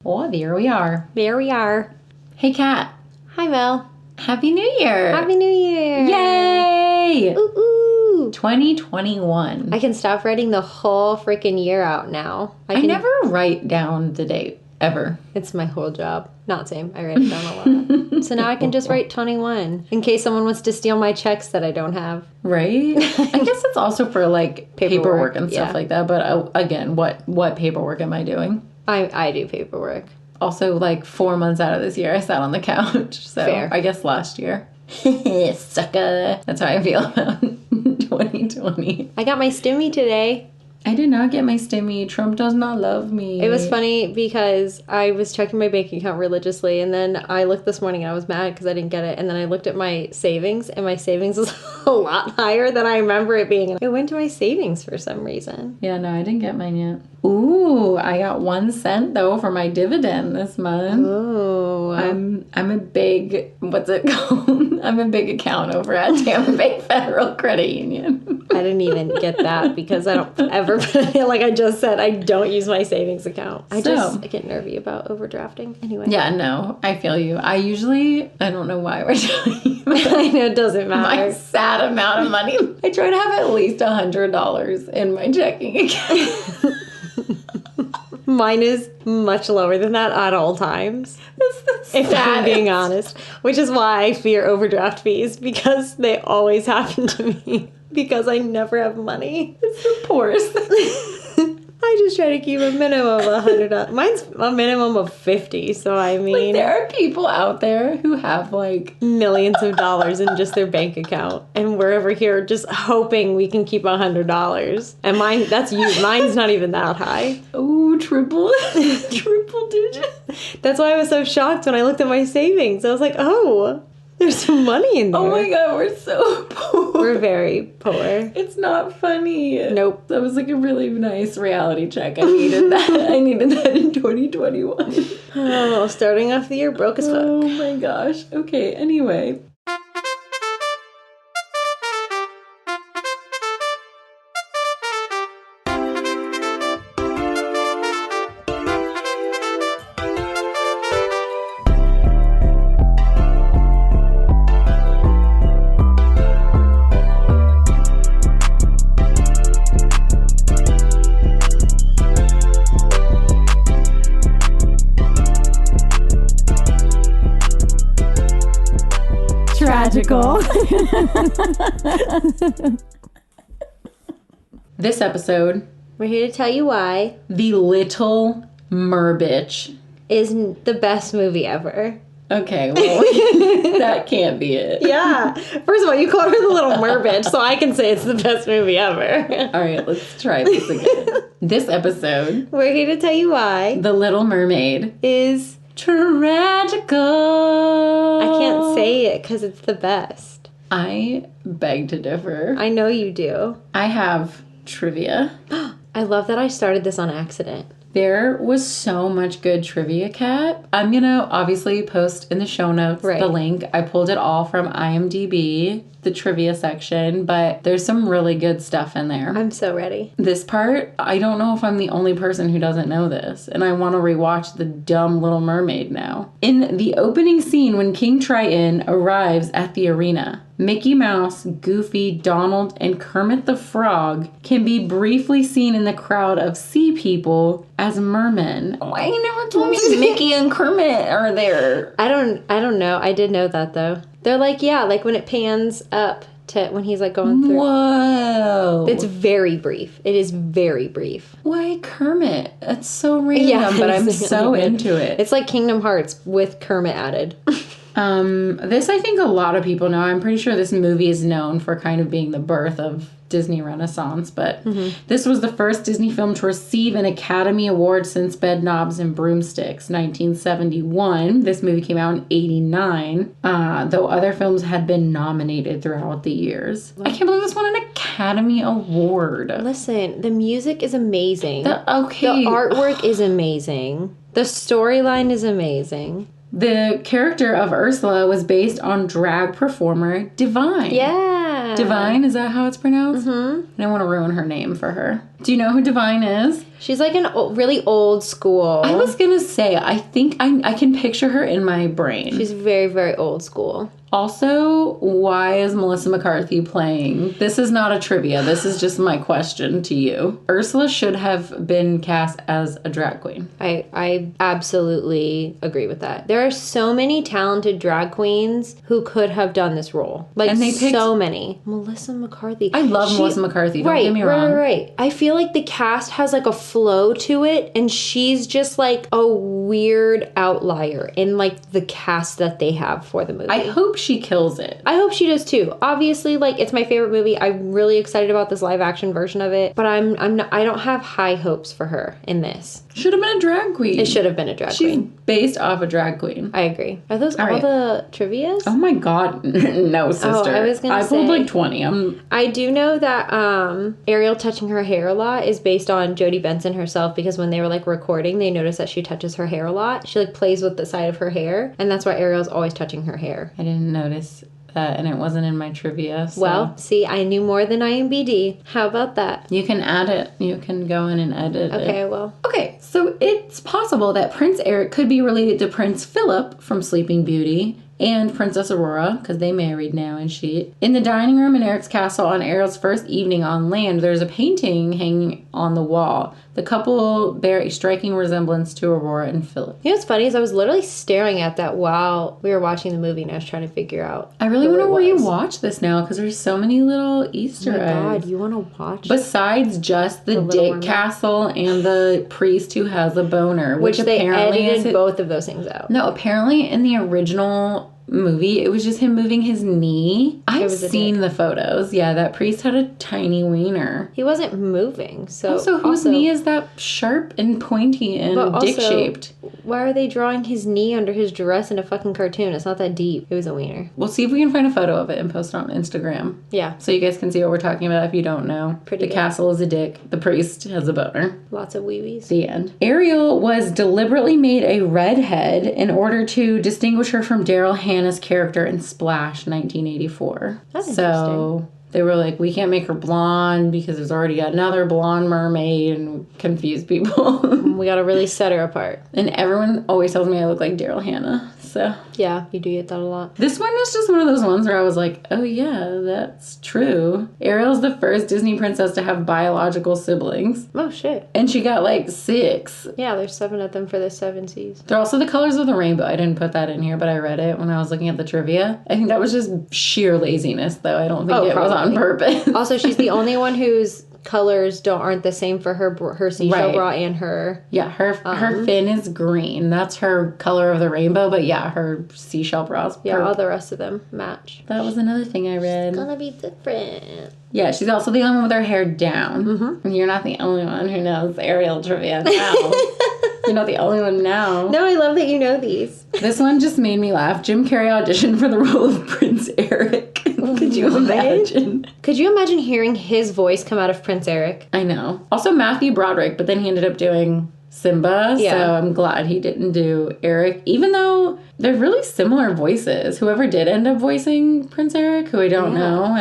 Oh, there we are. There we are. Hey, Kat. Hi, Mel. Happy New Year. Happy New Year. Yay. Ooh. 2021. I can stop writing the whole freaking year out now. I never write down the date, ever. It's my whole job. Not same. I write it down a lot. So now I can just write 21 in case someone wants to steal my checks that I don't have. Right? I guess it's also for like paperwork and stuff like that. But again, what paperwork am I doing? I do paperwork. Also, like 4 months out of this year, I sat on the couch. So Fair. I guess last year. Sucker. That's how I feel about 2020. I got my stimmy today. I did not get my stimmy. Trump does not love me. It was funny because I was checking my bank account religiously, and then I looked this morning and I was mad because I didn't get it. And then I looked at my savings, and my savings was a lot higher than I remember it being. It went to my savings for some reason. Yeah, no, I didn't get mine yet. Ooh, I got 1 cent though for my dividend this month. Oh, I'm a big, what's it called? I'm a big account over at Tampa Bay Federal Credit Union. I didn't even get that because I don't ever, like I just said, I don't use my savings account. I get nervy about overdrafting. Anyway. Yeah, no, I feel you. I don't know why we're talking about I know, it doesn't matter. my sad amount of money. I try to have at least $100 in my checking account. Mine is much lower than that at all times. If I'm being honest. Which is why I fear overdraft fees, because they always happen to me. Because I never have money. It's the poorest thing. I just try to keep a minimum of $100. Mine's a minimum of $50, so I mean... Like, there are people out there who have, like... millions of dollars in just their bank account. And we're over here just hoping we can keep $100. And mine, that's you. Mine's not even that high. Oh, triple digit. That's why I was so shocked when I looked at my savings. I was like, oh... there's some money in there. Oh my god, we're so poor. We're very poor. It's not funny. Nope. That was like a really nice reality check. I needed that. I needed that in 2021. Oh, starting off the year broke as fuck. Oh my gosh. Okay, anyway. Tragical. This episode, We're here to tell you why The Little Mermaid. is the best movie ever. Okay, well, that can't be it. Yeah. First of all, you call her the Little Mermaid, so I can say it's the best movie ever. All right, let's try this again. This episode, We're here to tell you why The Little Mermaid is... Tragical. I can't say it because it's the best. I beg to differ. I know you do. I have trivia. I love that I started this on accident. There was so much good trivia, Kat. I'm going to obviously post in the show notes the link. I pulled it all from IMDb, the trivia section, but there's some really good stuff in there. I'm so ready. This part, I don't know if I'm the only person who doesn't know this, and I want to rewatch the dumb Little Mermaid now. In the opening scene when King Triton arrives at the arena, Mickey Mouse, Goofy, Donald, and Kermit the Frog can be briefly seen in the crowd of sea people as mermen. Why you never told me Mickey and Kermit are there? I don't know. I did know that though. They're like, yeah, like when it pans up to when he's like going through. Whoa. It's very brief. It is very brief. Why Kermit? That's so random, but I'm so into it. It's like Kingdom Hearts with Kermit added. This I think a lot of people know. I'm pretty sure this movie is known for kind of being the birth of Disney Renaissance, but this was the first Disney film to receive an Academy Award since Bedknobs and Broomsticks, 1971. This movie came out in 89, though other films had been nominated throughout the years. I can't believe this won an Academy Award. Listen, the music is amazing. The Okay. artwork is amazing. The storyline is amazing. The character of Ursula was based on drag performer Divine. Yeah. Divine, is that how it's pronounced? Mm-hmm. I don't want to ruin her name for her. Do you know who Divine is? She's like really old school. I was going to say, I think I can picture her in my brain. She's very, very old school. Also, why is Melissa McCarthy playing? This is not a trivia. This is just my question to you. Ursula should have been cast as a drag queen. I absolutely agree with that. There are so many talented drag queens who could have done this role. Like, and they picked so many. Melissa McCarthy. I love Melissa McCarthy. Don't get me wrong. Right. I feel like the cast has like a flow to it, and she's just like a weird outlier in like the cast that they have for the movie. I hope she kills it. I hope she does too. Obviously, like, it's my favorite movie. I'm really excited about this live action version of it, but I don't have high hopes for her in this. Should have been a drag queen. It should have been a drag queen. She's based off a drag queen. I agree. Are those all the trivias? Oh my god. No, sister. I pulled like 20. I do know that Ariel touching her hair a lot is based on Jodie Benson herself, because when they were like recording, they noticed that she touches her hair a lot. She like plays with the side of her hair, and that's why Ariel's always touching her hair. I didn't notice that, and it wasn't in my trivia. So. Well, see, I knew more than IMBD. How about that? You can add it. You can go in and edit it. Okay, well. Okay, so it's possible that Prince Eric could be related to Prince Philip from Sleeping Beauty and Princess Aurora, because they married now and shit. In the dining room in Eric's castle on Ariel's first evening on land, there's a painting hanging on the wall. The couple bear a striking resemblance to Aurora and Philip. You know what's funny is I was literally staring at that while we were watching the movie, and I was trying to figure out. I really want to rewatch this now, because there's so many little Easter eggs. Oh my god, you want to watch? Besides just the dick castle and the priest who has a boner, which they edited both of those things out. No, apparently in the original movie, it was just him moving his knee. I've seen the photos. Yeah, that priest had a tiny wiener. He wasn't moving, so... Also, whose knee is that sharp and pointy and dick-shaped? Why are they drawing his knee under his dress in a fucking cartoon? It's not that deep. It was a wiener. We'll see if we can find a photo of it and post it on Instagram. Yeah. So you guys can see what we're talking about if you don't know. The castle is a dick. The priest has a boner. Lots of wee-wees. The end. Ariel was deliberately made a redhead in order to distinguish her from Daryl Hannah's character in Splash 1984. That's interesting. They were like, we can't make her blonde because there's already another blonde mermaid, and confuse people. We gotta really set her apart. And everyone always tells me I look like Daryl Hannah, so. Yeah, you do get that a lot. This one was just one of those ones where I was like, oh yeah, that's true. Ariel's the first Disney princess to have biological siblings. Oh shit. And she got like 6. Yeah, there's 7 of them for the 7 seas. They're also the colors of the rainbow. I didn't put that in here, but I read it when I was looking at the trivia. I think that was just sheer laziness, though. I don't think it was on purpose. Also, she's the only one whose colors aren't the same for her seashell bra and her... Yeah, her fin is green. That's her color of the rainbow, but yeah, her seashell bra's purple. Yeah, all the rest of them match. That was another thing I read. It's gonna be different. Yeah, she's also the only one with her hair down. Mm-hmm. You're not the only one who knows Ariel trivia now. You're not the only one now. No, I love that you know these. This one just made me laugh. Jim Carrey auditioned for the role of Prince Eric. Could you imagine? Could you imagine hearing his voice come out of Prince Eric? I know. Also Matthew Broderick, but then he ended up doing Simba, so I'm glad he didn't do Eric, even though they're really similar voices. Whoever did end up voicing Prince Eric, who I don't know,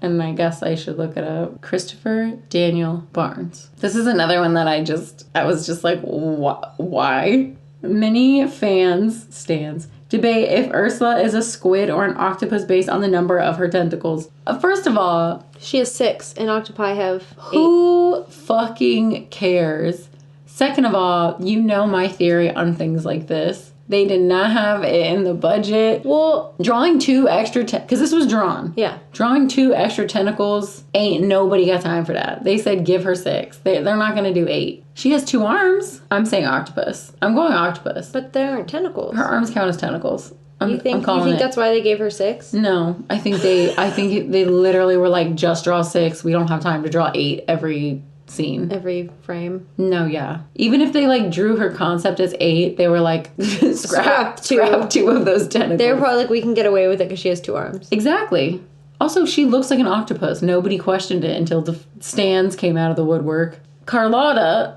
and I guess I should look it up, Christopher Daniel Barnes. This is another one that I was just like, why? Many stands debate if Ursula is a squid or an octopus based on the number of her tentacles. First of all, she has 6 and octopi have 8. Who fucking cares? Second of all, you know my theory on things like this. They did not have it in the budget. Well, drawing 2 extra... Because this was drawn. Yeah. Drawing 2 extra tentacles, ain't nobody got time for that. They said give her 6. They're not going to do 8. She has 2 arms. I'm saying octopus. I'm going octopus. But they aren't tentacles. Her arms count as tentacles. You think that's why they gave her 6? No. I think they literally were like, just draw 6. We don't have time to draw 8 every... scene. Every frame. No, yeah. Even if they like drew her concept as 8, they were like scrap 2 of those tentacles. They were probably like, we can get away with it because she has 2 arms. Exactly. Also, she looks like an octopus. Nobody questioned it until the stands came out of the woodwork. Carlotta,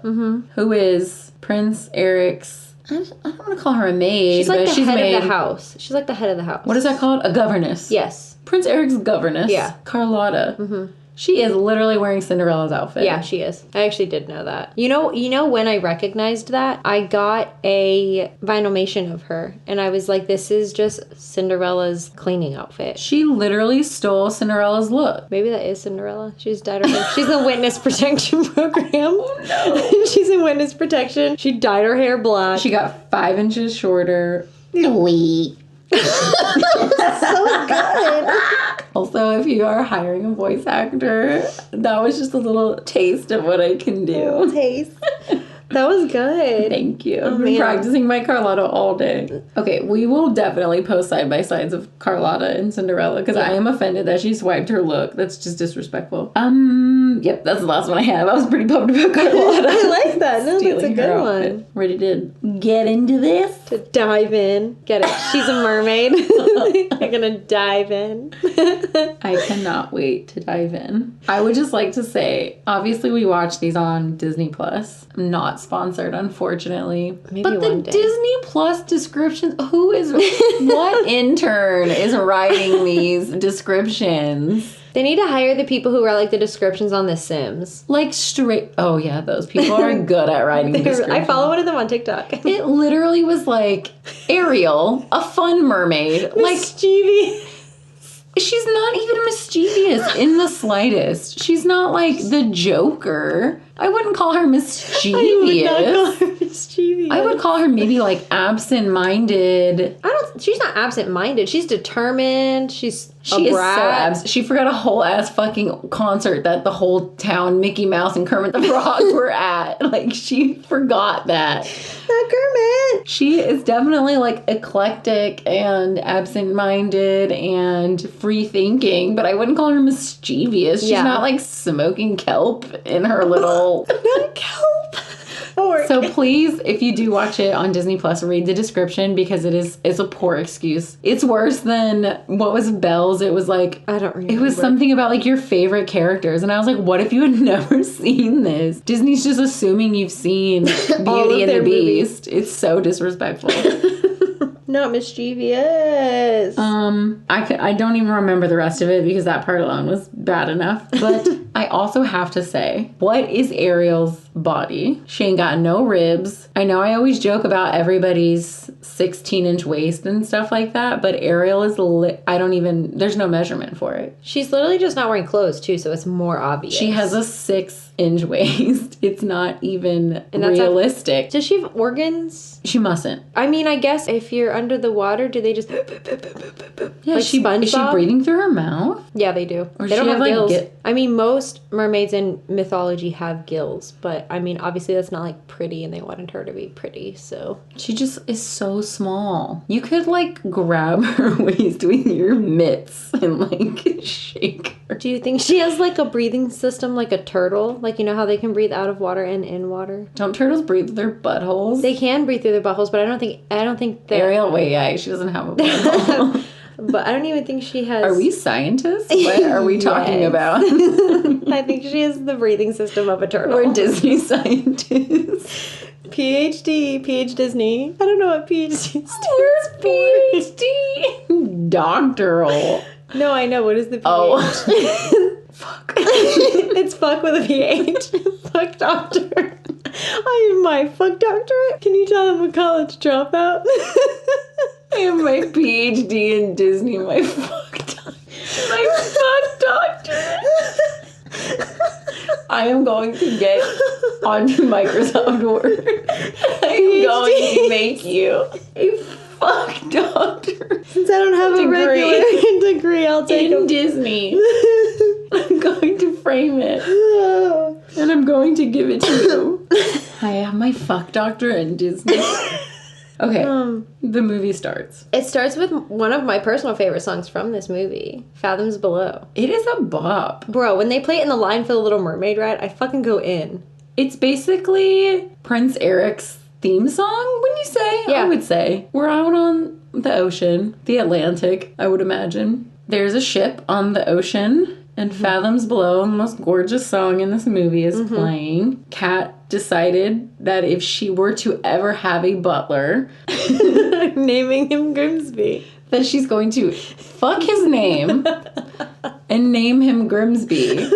who is Prince Eric's, I don't want to call her a maid. She's like the head of the house. She's like the head of the house. What is that called? A governess. Yes. Prince Eric's governess. Yeah. Carlotta. She is literally wearing Cinderella's outfit. Yeah, she is. I actually did know that. You know when I recognized that? I got a vinylmation of her, and I was like, this is just Cinderella's cleaning outfit. She literally stole Cinderella's look. Maybe that is Cinderella. She's dyed her hair. She's in witness protection program. Oh, no. She's in witness protection. She dyed her hair black. She got 5 inches shorter. Louis. So good. Also, if you are hiring a voice actor, that was just a little taste of what I can do. Taste. That was good. Thank you. I've been practicing my Carlotta all day. Okay, we will definitely post side-by-sides of Carlotta and Cinderella because I am offended that she swiped her look. That's just disrespectful. Yep, that's the last one I have. I was pretty pumped about Carlotta. I like that. No, that's a good one. Ready to get into this? To dive in. Get it. She's a mermaid. I'm gonna dive in. I cannot wait to dive in. I would just like to say, obviously we watch these on Disney Plus. I'm not sponsored, unfortunately. Maybe but the one day. Disney Plus descriptions, what intern is writing these descriptions? They need to hire the people who write like the descriptions on The Sims. Like straight, oh yeah, those people are good at writing descriptions. I follow one of them on TikTok. It literally was like, Ariel, a fun mermaid. Mischievous. She's not even mischievous in the slightest. She's not like the Joker. I wouldn't call her mischievous. I would not call her mischievous. I would call her maybe like absent-minded. She's not absent-minded. She's determined. She's She is so absent. She forgot a whole ass fucking concert that the whole town, Mickey Mouse and Kermit the Frog were at. Like, she forgot that. Not Kermit. She is definitely like eclectic and absent-minded and free-thinking, but I wouldn't call her mischievous. She's not like smoking kelp in her little... Not kelp. So please, if you do watch it on Disney Plus, read the description because it's a poor excuse. It's worse than what was Belle's. It was like, I don't remember. It was something about like your favorite characters, and I was like, what if you had never seen this? Disney's just assuming you've seen Beauty and the Beast. It's so disrespectful. Not mischievous. I don't even remember the rest of it because that part alone was bad enough. But I also have to say, what is Ariel's body? She ain't got no ribs. I know I always joke about everybody's 16-inch waist and stuff like that, but Ariel is there's no measurement for it. She's literally just not wearing clothes too, so it's more obvious. She has a 6-inch waist. It's not even realistic. Does she have organs? She mustn't. I mean, I guess if you're under the water, do they just... Yeah, like SpongeBob? Is she breathing through her mouth? Yeah, they do. Or they don't have like gills. I mean, most mermaids in mythology have gills, but I mean, obviously that's not like pretty, and they wanted her to be pretty, so... She just is so small. You could like grab her waist with your mitts and like shake her. Do you think she has like a breathing system like a turtle? Like, you know how they can breathe out of water and in water? Don't turtles breathe with their buttholes? They can breathe through their buttholes, but I don't think that... Ariel, she doesn't have a butthole. But I don't even think she has... Are we scientists? What are we talking about? I think she has the breathing system of a turtle. We're Disney scientists. PhD Disney. I don't know what PhD stands for. PhD. Doctoral. No, I know. What is the PhD? Oh. Fuck. It's fuck with a PH. Phuck Doctorate. I have my Phuck Doctorate. Can you tell them a college dropout? I have my PhD in Disney, my Phuck Doctorate. I am going to get onto Microsoft Word. I am going to make you a Phuck Doctor. Since I don't have a regular degree, I'll take in Disney. I'm going to frame it. And I'm going to give it to you. I have my Phuck Doctor in Disney. Okay, the movie starts. It starts with one of my personal favorite songs from this movie, Fathoms Below. It is a bop. Bro, when they play it in the line for the Little Mermaid ride, I fucking go in. It's basically Prince Eric's theme song, wouldn't you say? Yeah. I would say. We're out on the ocean, the Atlantic, I would imagine. There's a ship on the ocean. And Fathoms Below, the most gorgeous song in this movie, is playing. Kat decided that if she were to ever have a butler... naming him Grimsby. that she's going to fuck his name and name him Grimsby.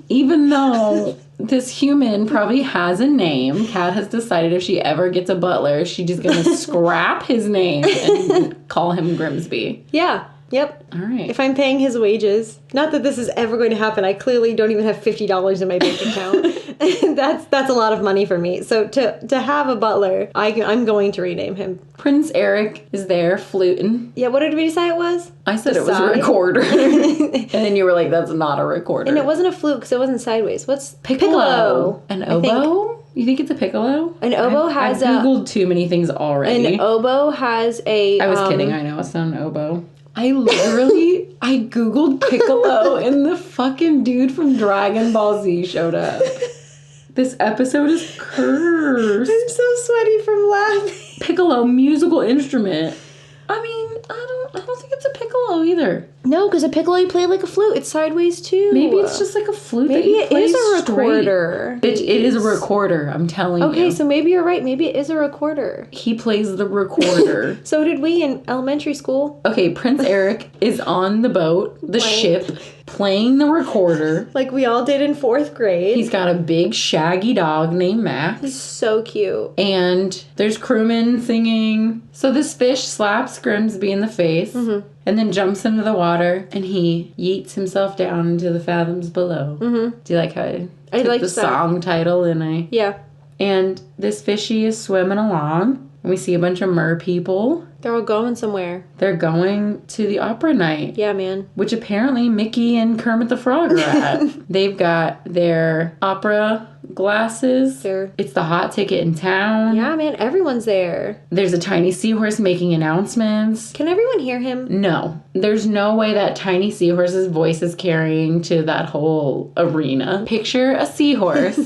Even though this human probably has a name, Kat has decided if she ever gets a butler, she's just going to scrap his name and call him Grimsby. Yeah. Yep. All right. If I'm paying his wages, not that this is ever going to happen. I clearly don't even have $50 in my bank account. That's a lot of money for me. So to have a butler, I'm going to rename him. Prince Eric is there fluting. Yeah, what did we decide it was? I said it was a recorder. And then you were like, that's not a recorder. And it wasn't a flute because it wasn't sideways. What's piccolo? An oboe? You think it's a piccolo? An oboe has I've Googled too many things already. An oboe has a... I was kidding. I know it's not an oboe. I Googled piccolo and the fucking dude from Dragon Ball Z showed up. This episode is cursed. I'm so sweaty from laughing. Piccolo, musical instrument. I mean, I don't think it's a piccolo either. No, because a piccolo you play like a flute. It's sideways too. Maybe it's just like a flute. Maybe it is a recorder. It is a recorder. I'm telling you. Okay, so maybe you're right. Maybe it is a recorder. He plays the recorder. So did we in elementary school. Okay, Prince Eric is on the boat, the ship, playing the recorder. Like we all did in 4th grade. He's got a big shaggy dog named Max. He's so cute. And there's crewmen singing. So this fish slaps Grimsby in the face. Mm-hmm. And then jumps into the water, and he yeets himself down into the fathoms below. Mm-hmm. Do you like how I took the song title and I... Yeah. And this fishy is swimming along, and we see a bunch of mer people. They're all going somewhere. They're going to the opera night. Yeah, man. Which apparently Mickey and Kermit the Frog are at. They've got their opera glasses. It's the hot ticket in town. Yeah, man. Everyone's there. There's a tiny seahorse making announcements. Can everyone hear him? No. There's no way that tiny seahorse's voice is carrying to that whole arena. Picture a seahorse,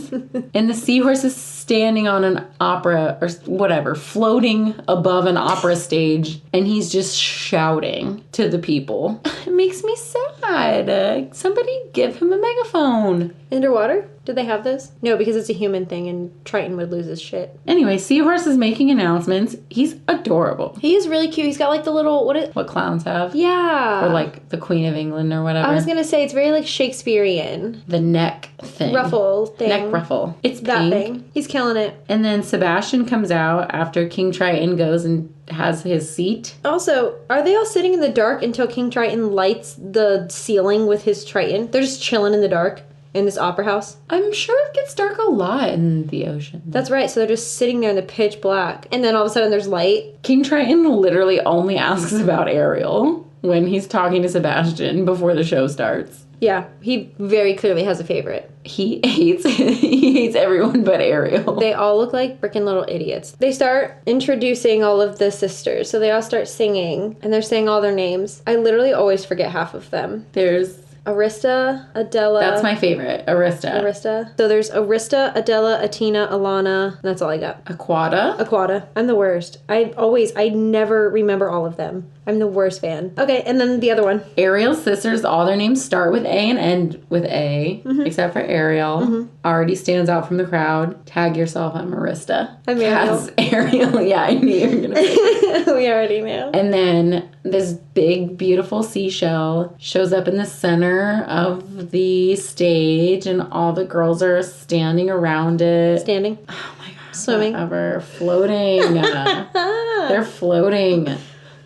and the seahorse is standing on an opera or whatever, floating above an opera stage, and he's just shouting to the people. It makes me sad. Somebody give him a megaphone. Underwater? Do they have this? No, because it's a human thing and Triton would lose his shit. Anyway, Seahorse is making announcements. He's adorable. He is really cute. He's got like the little... What clowns have? Yeah. Or like the Queen of England or whatever. I was going to say, it's very like Shakespearean. The neck thing. Ruffle thing. Neck ruffle. It's that pink. Thing. He's killing it. And then Sebastian comes out after King Triton goes and has his seat. Also, are they all sitting in the dark until King Triton lights the ceiling with his Triton? They're just chilling in the dark in this opera house? I'm sure it gets dark a lot in the ocean. That's right. So they're just sitting there in the pitch black. And then all of a sudden there's light. King Triton literally only asks about Ariel when he's talking to Sebastian before the show starts. Yeah, he very clearly has a favorite. He hates everyone but Ariel. They all look like freaking little idiots. They start introducing all of the sisters. So they all start singing, and they're saying all their names. I literally always forget half of them. There's Arista, Adela. That's my favorite. Arista. So there's Arista, Adela, Atina, Alana. And that's all I got. Aquata. I'm the worst. I never remember all of them. I'm the worst fan. Okay, and then the other one. Ariel's sisters, all their names start with A and end with A, except for Ariel. Mm-hmm. Already stands out from the crowd. Tag yourself, I'm Arista. I'm Ariel. Ariel. Yeah, I knew you were going to say that. We already knew. And then this big, beautiful seashell shows up in the center of the stage, and all the girls are standing around it. Standing? Oh my God. Swimming? Whatever. Floating. They're floating.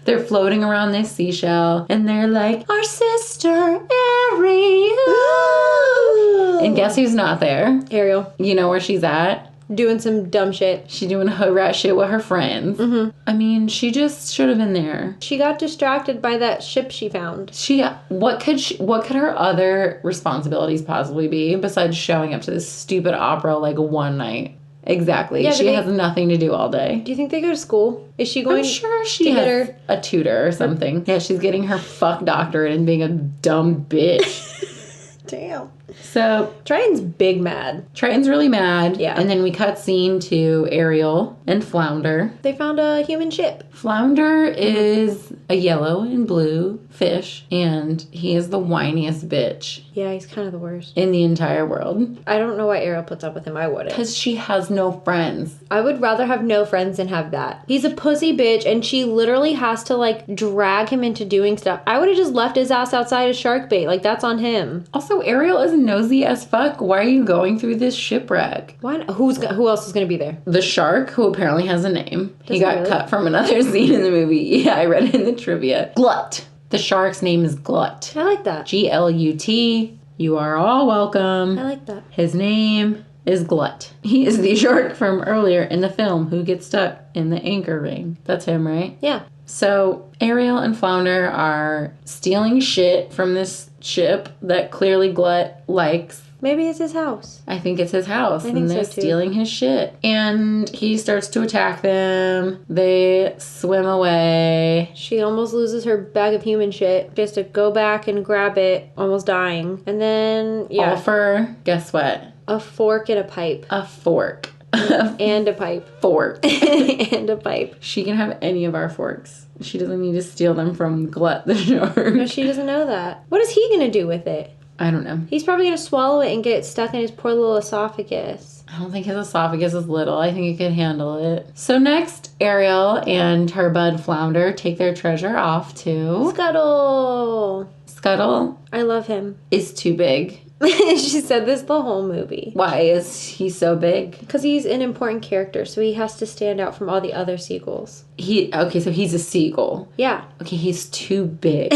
They're floating around this seashell, and they're like, our sister, Ariel. And guess who's not there? Ariel. You know where she's at? Doing some dumb shit. She's doing her rat shit with her friends. Mm-hmm. I mean, she just should have been there. She got distracted by that ship she found. What could her other responsibilities possibly be besides showing up to this stupid opera like one night? Exactly. Yeah, she has nothing to do all day. Do you think they go to school? Is she going? I'm sure she has a tutor or something. Yeah, she's getting her Phuck Doctorate and being a dumb bitch. Damn. So Triton's big mad. Triton's really mad. Yeah. And then we cut scene to Ariel and Flounder. They found a human ship. Flounder is a yellow and blue fish, and he is the whiniest bitch Yeah, he's kind of the worst. in the entire world. I don't know why Ariel puts up with him. I wouldn't. Because she has no friends. I would rather have no friends than have that. He's a pussy bitch, and she literally has to, like, drag him into doing stuff. I would have just left his ass outside as shark bait. Like, that's on him. Also, Ariel is nosy as fuck. Why are you going through this shipwreck? Why not? Who else is going to be there? The shark, who apparently has a name. Does he got really? cut from another scene in the movie. Yeah, I read it in the trivia. Glut. The shark's name is Glut. I like that. Glut. You are all welcome. I like that. His name is Glut. He is the shark from earlier in the film who gets stuck in the anchor ring. That's him, right? Yeah. So Ariel and Flounder are stealing shit from this ship that clearly Glut likes. Maybe it's his house. I think it's his house, think and they're so, too. stealing his shit. And he starts to attack them. They swim away. She almost loses her bag of human shit. She has to go back and grab it, almost dying. And then, All for, guess what? a fork and a pipe. A fork. And a pipe. Fork. And a pipe. She can have any of our forks. She doesn't need to steal them from Glut the shark. No, she doesn't know that. What is he gonna do with it? I don't know. He's probably gonna swallow it and get it stuck in his poor little esophagus. I don't think his esophagus is little. I think he could handle it. So next, Ariel and her bud Flounder take their treasure off to... Scuttle! Scuttle I love him. is too big. She said this the whole movie. Why is he so big? Because he's an important character, so he has to stand out from all the other seagulls. Okay, so he's a seagull. Yeah. Okay, he's too big.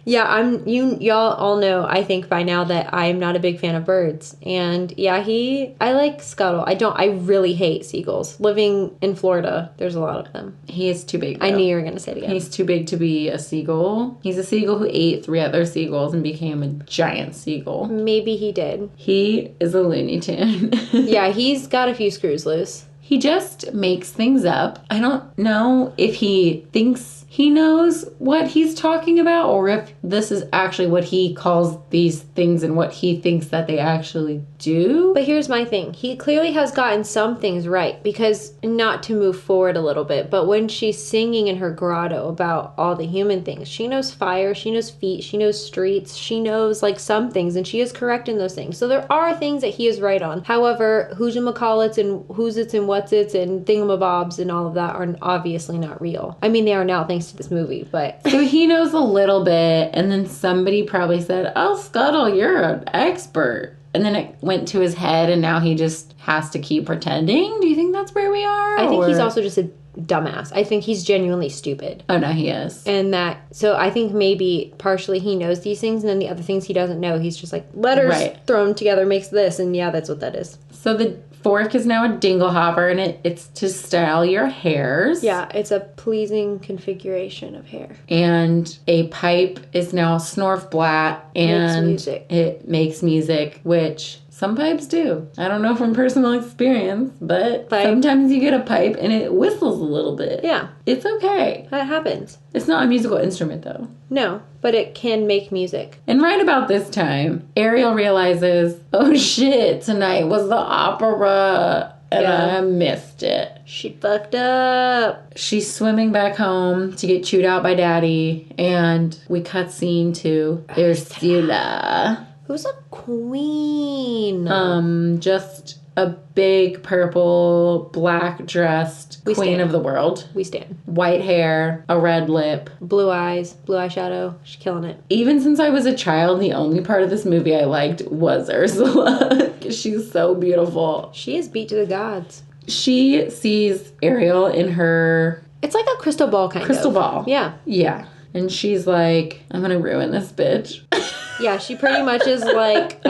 Yeah, y'all all know, I think by now, that I'm not a big fan of birds. And yeah, I like Scuttle. I really hate seagulls. Living in Florida, there's a lot of them. He is too big, though. I knew you were going to say it again. He's too big to be a seagull. He's a seagull who ate 3 other seagulls and became a giant seagull. Maybe he did. He is a Looney Tune. Yeah, he's got a few screws loose. He just makes things up. I don't know if he thinks he knows what he's talking about or if this is actually what he calls these things and what he thinks that they actually do. But here's my thing. He clearly has gotten some things right, because, not to move forward a little bit, but when she's singing in her grotto about all the human things, she knows fire, she knows feet, she knows streets, she knows, like, some things, and she is correct in those things. So there are things that he is right on. However, who's-a-macallits and who's-its and what's-its and thingamabobs and all of that are obviously not real. I mean, they are now thanks to this movie, but... So he knows a little bit, and then somebody probably said, "Oh, Scuttle, you're an expert." And then it went to his head, and now he just has to keep pretending? Do you think that's where we are? I think he's also just a dumbass. I think he's genuinely stupid. Oh, no, he is. And so I think maybe partially he knows these things, and then the other things he doesn't know, he's just like, letters thrown together makes this, and yeah, that's what that is. So the fork is now a dingle hopper, and it's to style your hairs. Yeah, it's a pleasing configuration of hair. And a pipe is now a snorfblat, and it makes music, which some pipes do. I don't know from personal experience, but sometimes you get a pipe and it whistles a little bit. Yeah. It's okay. That happens. It's not a musical instrument, though. No, but it can make music. And right about this time, Ariel realizes, oh shit, tonight was the opera, and I missed it. She fucked up. She's swimming back home to get chewed out by Daddy, and we cut scene to Ursula. Who's a queen? Just a big purple, black dressed queen of the world. We stand. White hair, a red lip. Blue eyes, blue eyeshadow. She's killing it. Even since I was a child, the only part of this movie I liked was Ursula. She's so beautiful. She is beat to the gods. She sees Ariel in her... It's like a crystal ball kind of. Crystal ball. Yeah. Yeah. And she's like, I'm gonna ruin this bitch. Yeah, she pretty much is like,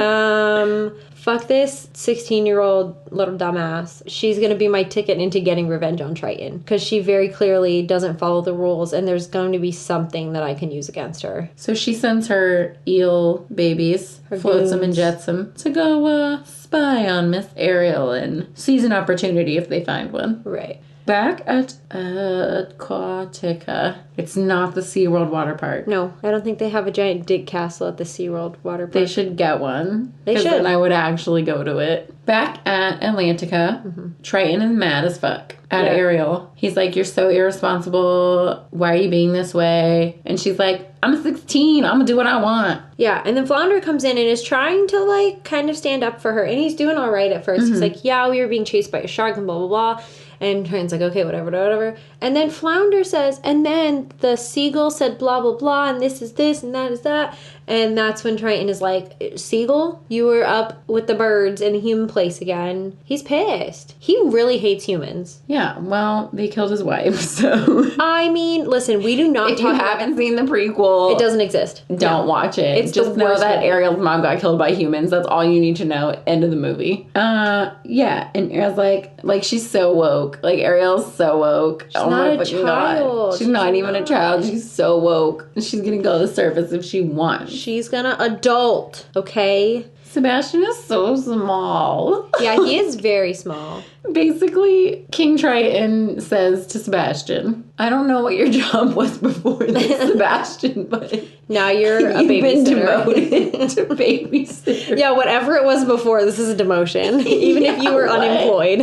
fuck this 16-year-old little dumbass. She's going to be my ticket into getting revenge on Triton. Because she very clearly doesn't follow the rules, and there's going to be something that I can use against her. So she sends her eel babies, floats them and jets them, to go spy on Miss Ariel and seize an opportunity if they find one. Right. Back at Aquatica. It's not the SeaWorld water park. No, I don't think they have a giant dig castle at the SeaWorld water park. They should get one. They should. Then I would actually go to it. Back at Atlantica, Triton is mad as fuck at Ariel. He's like, you're so irresponsible. Why are you being this way? And she's like, I'm 16. I'm going to do what I want. Yeah, and then Flounder comes in and is trying to, like, kind of stand up for her. And he's doing all right at first. He's like, yeah, we were being chased by a shark and blah, blah, blah. And Triton's like, okay, whatever. And then Flounder says, and then the seagull said blah, blah, blah, and this is this, and that is that. And that's when Triton is like, Seagull, you were up with the birds in a human place again. He's pissed. He really hates humans. Yeah, well, they killed his wife, so... I mean, listen, we do not If you haven't seen the prequel... It doesn't exist. Don't watch it. It's just the know worst that movie. Ariel's mom got killed by humans. That's all you need to know. End of the movie. Yeah, and Ariel's like she's so woke. Like, Ariel's so woke. She's not a child. She's not even a child. She's so woke. She's gonna go to the surface if she wants. She's gonna adult, okay? Sebastian is so small. Yeah, he is very small. Basically, King Triton says to Sebastian, I don't know what your job was before this, Sebastian, but Now you're a you've been babysitter. demoted to babysitter. Yeah, whatever it was before, this is a demotion. Even if you were what? unemployed,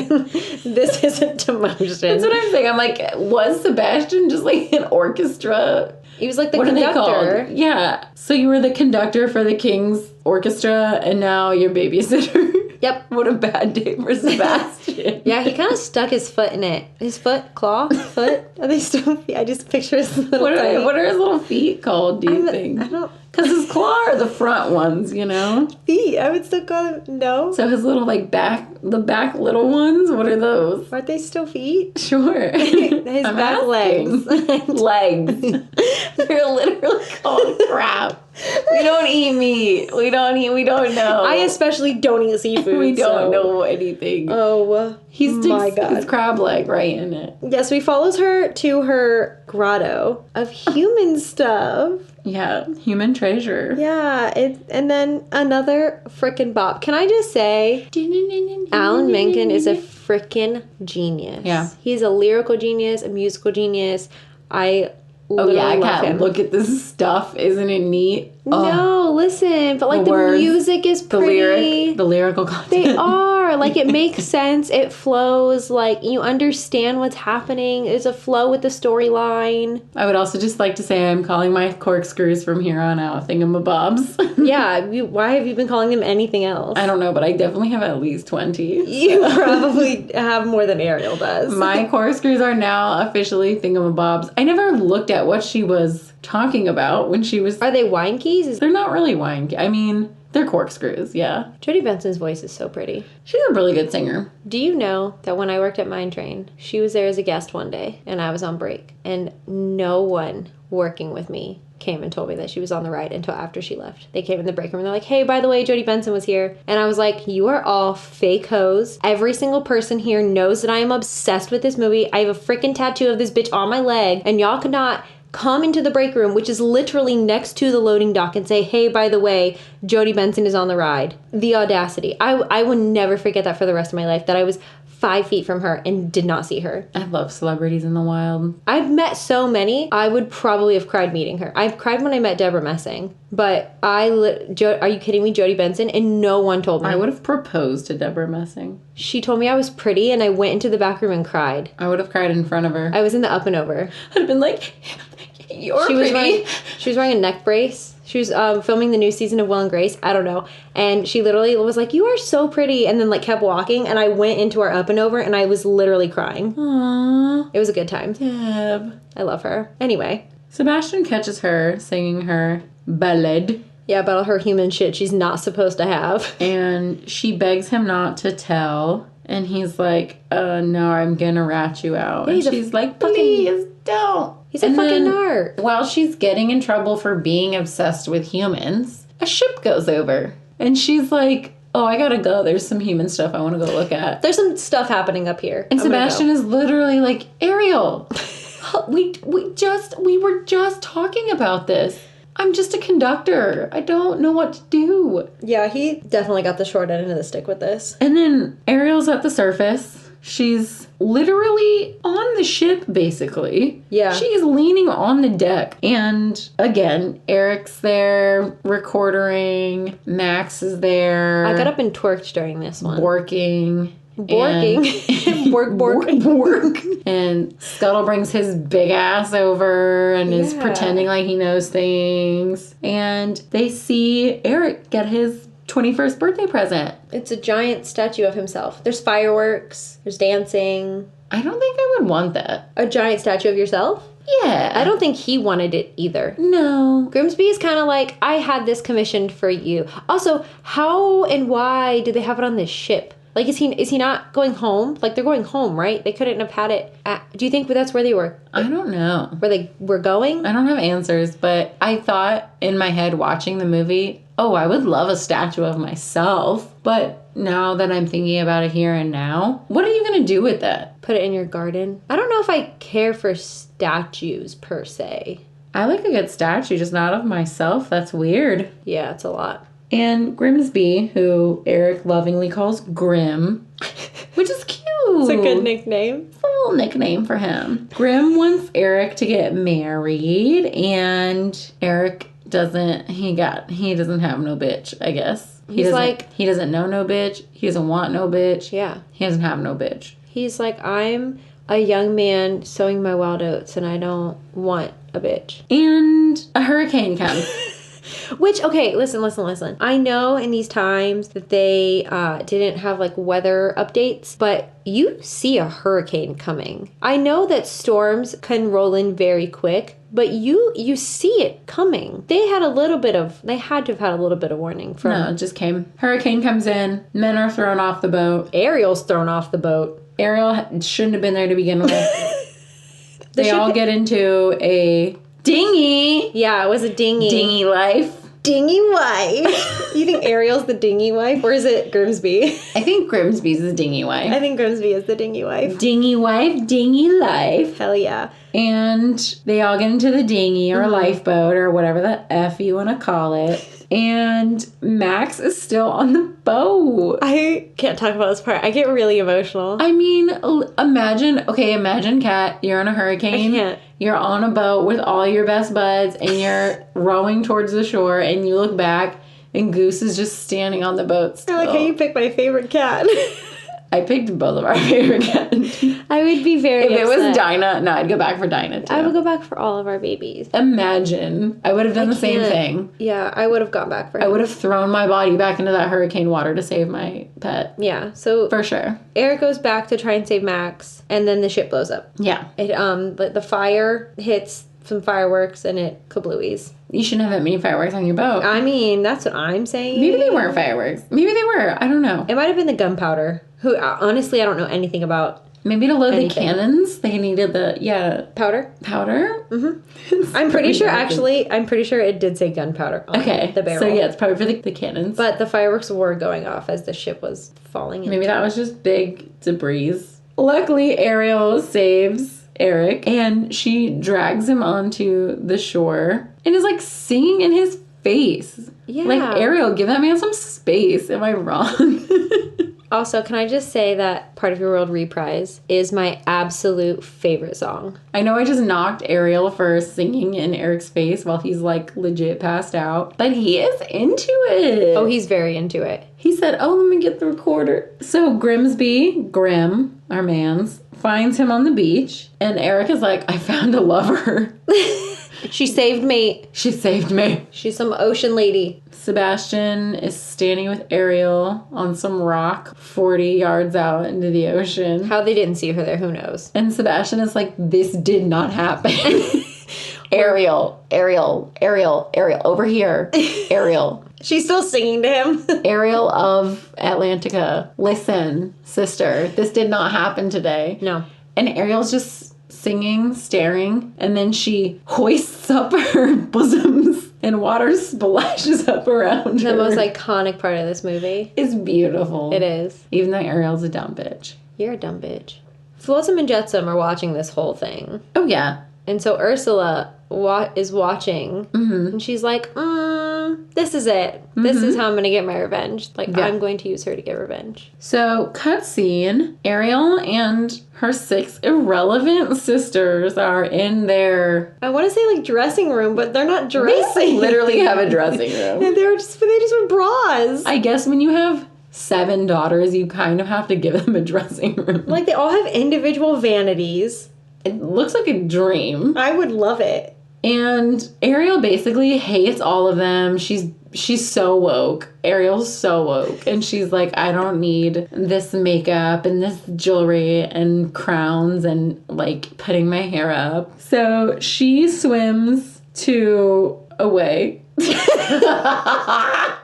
this is a demotion. That's what I'm saying. I'm like, was Sebastian just like an orchestra? He was like the What are they conductor. called? Yeah. So you were the conductor for the King's orchestra, and now you're babysitter. Yep. What a bad day for Sebastian. Yeah, he kind of stuck his foot in it. His foot? Claw? Foot? Are they still feet? I just picture his little What tiny- are his little feet called, do you think? I don't... Because his claw are the front ones, you know? Feet. I would still call them... No. So his little, like, the back little ones, what are those? Aren't they still feet? Sure. His I'm back asking. legs. Legs. They're literally called crap. We don't eat meat. We don't know. I especially don't eat seafood. We don't so- know anything. Oh, He sticks my God. his crab leg right in it. Yes, we follows her to her grotto of human stuff. Yeah, human treasure. Yeah, and then another frickin' bop. Can I just say, Alan Menken is a frickin' genius. Yeah. He's a lyrical genius, a musical genius. I Oh yeah, I love can't him. look at this stuff. Isn't it neat? No, listen, but like The the words, music is pretty. the lyrical content. They are. Like, it makes sense. It flows. Like, you understand what's happening. There's a flow with the storyline. I would also just like to say I'm calling my corkscrews from here on out thingamabobs. Yeah, why have you been calling them anything else? I don't know, but I definitely have at least 20. You probably have more than Ariel does. My corkscrews are now officially thingamabobs. I never looked at what she was talking about when she was... Are they wine keys? They're not really wine. I mean, they're corkscrews, yeah. Jodie Benson's voice is so pretty. She's a really good singer. Do you know that when I worked at Mine Train, she was there as a guest one day, and I was on break, and no one working with me came and told me that she was on the ride until after she left. They came in the break room and they're like, hey, by the way, Jodie Benson was here. And I was like, you are all fake hoes. Every single person here knows that I am obsessed with this movie. I have a freaking tattoo of this bitch on my leg, and y'all cannot come into the break room, which is literally next to the loading dock, and say, hey, by the way, Jodie Benson is on the ride. The audacity. I will never forget that for the rest of my life, that I was 5 feet from her and did not see her. I love celebrities in the wild. I've met so many, I would probably have cried meeting her. I've cried when I met Deborah Messing, but are you kidding me, Jodie Benson? And no one told me. I would have proposed to Deborah Messing. She told me I was pretty, and I went into the back room and cried. I would have cried in front of her. I was in the up and over. I'd have been like, you're She pretty. was wearing a neck brace. She was filming the new season of Will and Grace. I don't know. And she literally was like, you are so pretty. And then like kept walking. And I went into our up and over and I was literally crying. Aww. It was a good time. Deb. I love her. Anyway. Sebastian catches her singing her ballad. Yeah, about her human shit she's not supposed to have. And she begs him not to tell. And he's like, no, I'm gonna rat you out. Yeah, and he's a she's like, fucking- please don't. He's a fucking narc. While she's getting in trouble for being obsessed with humans, a ship goes over. And she's like, oh, I gotta go. There's some human stuff I want to go look at. There's some stuff happening up here. And I'm gonna Sebastian go. is literally like, Ariel, we were just talking about this. I'm just a conductor. I don't know what to do. Yeah, he definitely got the short end of the stick with this. And then Ariel's at the surface. She's literally on the ship, basically. Yeah. She is leaning on the deck. And again, Eric's there recording. Max is there. I got up and twerked during this one. Borking. Bork. And Scuttle brings his big ass over and is pretending like he knows things. And they see Eric get his 21st birthday present. It's a giant statue of himself. There's fireworks. There's dancing. I don't think I would want that. A giant statue of yourself? Yeah. I don't think he wanted it either. No. Grimsby is kind of like, I had this commissioned for you. Also, how and why did they have it on this ship? Like, is he not going home? Like, they're going home, right? They couldn't have had it do you think that's where they were? I don't know. Where they were going? I don't have answers, but I thought in my head watching the movie, oh, I would love a statue of myself. But now that I'm thinking about it here and now, what are you going to do with that? Put it in your garden? I don't know if I care for statues, per se. I like a good statue, just not of myself. That's weird. Yeah, it's a lot. And Grimsby, who Eric lovingly calls Grim, which is cute. It's a good nickname. It's a little nickname for him. Grim wants Eric to get married, and Eric doesn't have no bitch, I guess. He doesn't know no bitch. He doesn't want no bitch. Yeah. He doesn't have no bitch. He's like, I'm a young man sowing my wild oats, and I don't want a bitch. And a hurricane comes. Which, okay, listen. I know in these times that they didn't have, like, weather updates, but you see a hurricane coming. I know that storms can roll in very quick, but you see it coming. They had to have had a little bit of warning from... No, it just came. Hurricane comes in. Men are thrown off the boat. Ariel's thrown off the boat. Ariel shouldn't have been there to begin with. They all get into a... dinghy. Yeah, it was a dinghy. Dinghy life. Dinghy wife. You think Ariel's the dinghy wife? Or is it Grimsby? I think Grimsby's the dinghy wife. I think Grimsby is the dinghy wife. Dinghy wife, dinghy life. Hell yeah. And they all get into the dinghy or lifeboat or whatever the F you want to call it. And Max is still on the boat. I can't talk about this part. I get really emotional. I mean, imagine, Kat, you're in a hurricane. I can't. You're on a boat with all your best buds and you're rowing towards the shore and you look back and Goose is just standing on the boat still. I like how you picked my favorite cat. I picked both of our favorite cats. I would be very If upset. it was Dinah, no, I'd go back for Dinah too. I would go back for all of our babies. Imagine. I would have done the same thing. Yeah, I would have gone back for him. I would have thrown my body back into that hurricane water to save my pet. Yeah, so... For sure. Eric goes back to try and save Max, and then the ship blows up. Yeah. It the fire hits some fireworks, and it kablooies. You shouldn't have that many fireworks on your boat. I mean, that's what I'm saying. Maybe they weren't fireworks. Maybe they were. I don't know. It might have been the gunpowder. Honestly, I don't know anything about. Maybe to load the cannons, they needed the, Powder? Powder? Mm-hmm. I'm pretty sure it did say gunpowder on the barrel. So yeah, it's probably for the cannons. But the fireworks were going off as the ship was falling in. Maybe that was just big debris. Luckily, Ariel saves Eric, and she drags him onto the shore and is like singing in his face. Yeah. Like, Ariel, give that man some space. Am I wrong? Also, can I just say that Part of Your World Reprise is my absolute favorite song. I know I just knocked Ariel for singing in Eric's face while he's like legit passed out, but he is into it. Oh, he's very into it. He said, oh, let me get the recorder. So Grim, our mans, finds him on the beach, and Eric is like, I found a lover. She saved me. She saved me. She's some ocean lady. Sebastian is standing with Ariel on some rock 40 yards out into the ocean. How they didn't see her there, who knows? And Sebastian is like, this did not happen. Ariel, over here. Ariel. She's still singing to him. Ariel of Atlantica. Listen, sister, this did not happen today. No. And Ariel's just singing, staring, and then she hoists up her bosoms and water splashes up around her. The most iconic part of this movie. It's beautiful. It is. Even though Ariel's a dumb bitch. You're a dumb bitch. Flotsam and Jetsam are watching this whole thing. Oh, yeah. And so Ursula is watching, and she's like, this is it. This is how I'm going to get my revenge. Like, Yeah. I'm going to use her to get revenge. So, cutscene, Ariel and her 6 irrelevant sisters are in their... I want to say, like, dressing room, but they're not dressing. They literally have a dressing room. And they just wear bras. I guess when you have 7 daughters, you kind of have to give them a dressing room. Like, they all have individual vanities. It looks like a dream. I would love it. And Ariel basically hates all of them. She's so woke. Ariel's so woke. And she's like, I don't need this makeup and this jewelry and crowns and, like, putting my hair up. So she swims to away.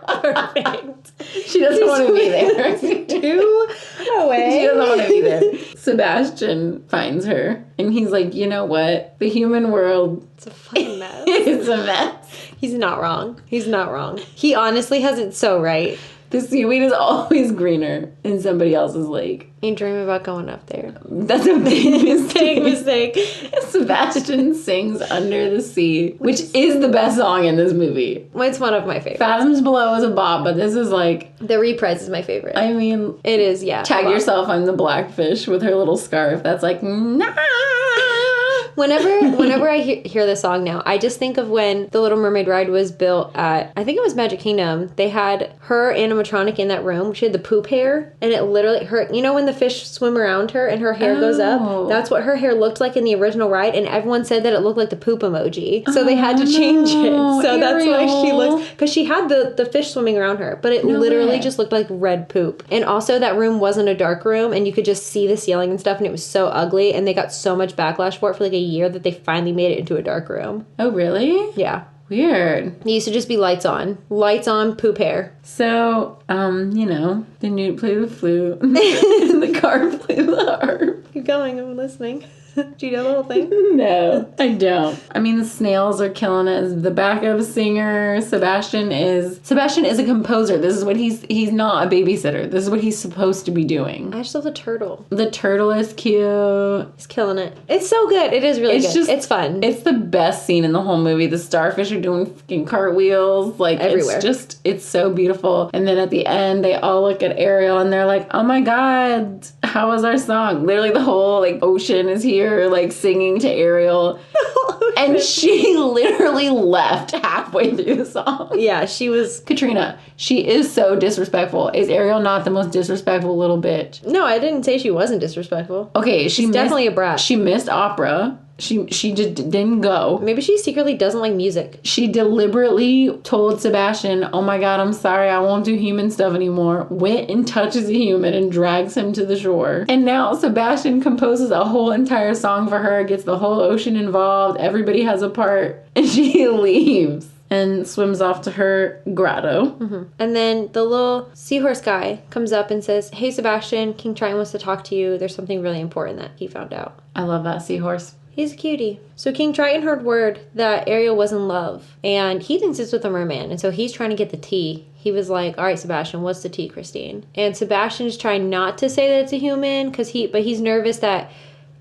Perfect. She doesn't want to be there. Two away. She doesn't want to be there. Sebastian finds her. And he's like, you know what? The human world... It's a fucking mess. It's a mess. He's not wrong. He's not wrong. He honestly has it so right. The seaweed is always greener in somebody else's lake. You dream about going up there. That's a big Big mistake. mistake. Sebastian sings Under the Sea, which is the best song in this movie. Well, it's one of my favorites. Fathoms Below is a bop, but this is like... The Reprise is my favorite. I mean... It is, yeah. Tag yourself on the blackfish with her little scarf. That's like... Nah. Whenever I hear this song now, I just think of when the Little Mermaid ride was built at, I think it was Magic Kingdom. They had her animatronic in that room. She had the poop hair, and it literally, you know when the fish swim around her and her hair goes up? That's what her hair looked like in the original ride, and everyone said that it looked like the poop emoji. So they had to change it. So that's why she looks, because she had the fish swimming around her, but it literally just looked like red poop. And also that room wasn't a dark room, and you could just see the ceiling and stuff, and it was so ugly, and they got so much backlash for it for like a year that they finally made it into a dark room. Oh, really? Yeah. Weird. It used to just be lights on, poop hair. So, you know, the newt played the flute, the carp played the harp. Keep going, I'm listening. Do you know the whole thing? No, I don't. I mean, the snails are killing it as the backup singer. Sebastian is a composer. This is what he's not a babysitter. This is what he's supposed to be doing. I just love the turtle. The turtle is cute. He's killing it. It's so good. It is really good. It's fun. It's the best scene in the whole movie. The starfish are doing fucking cartwheels. Like, everywhere. It's so beautiful. And then at the end, they all look at Ariel and they're like, oh my God, how was our song? Literally the whole, like, ocean is here, like, singing to Ariel. And she literally left halfway through the song. Yeah, she was... Katrina, she is so disrespectful. Is Ariel not the most disrespectful little bitch? No, I didn't say she wasn't disrespectful. Okay, She's definitely a brat. She missed opera. She just didn't go. Maybe she secretly doesn't like music. She deliberately told Sebastian, oh my God, I'm sorry, I won't do human stuff anymore. Went and touches a human and drags him to the shore. And now Sebastian composes a whole entire song for her, gets the whole ocean involved, everybody has a part, and she leaves and swims off to her grotto. Mm-hmm. And then the little seahorse guy comes up and says, hey Sebastian, King Triton wants to talk to you. There's something really important that he found out. I love that seahorse. He's a cutie. So King Triton heard word that Ariel was in love, and he thinks it's with a merman, and so he's trying to get the tea. He was like, all right, Sebastian, what's the tea, Christine? And Sebastian's trying not to say that it's a human, but he's nervous that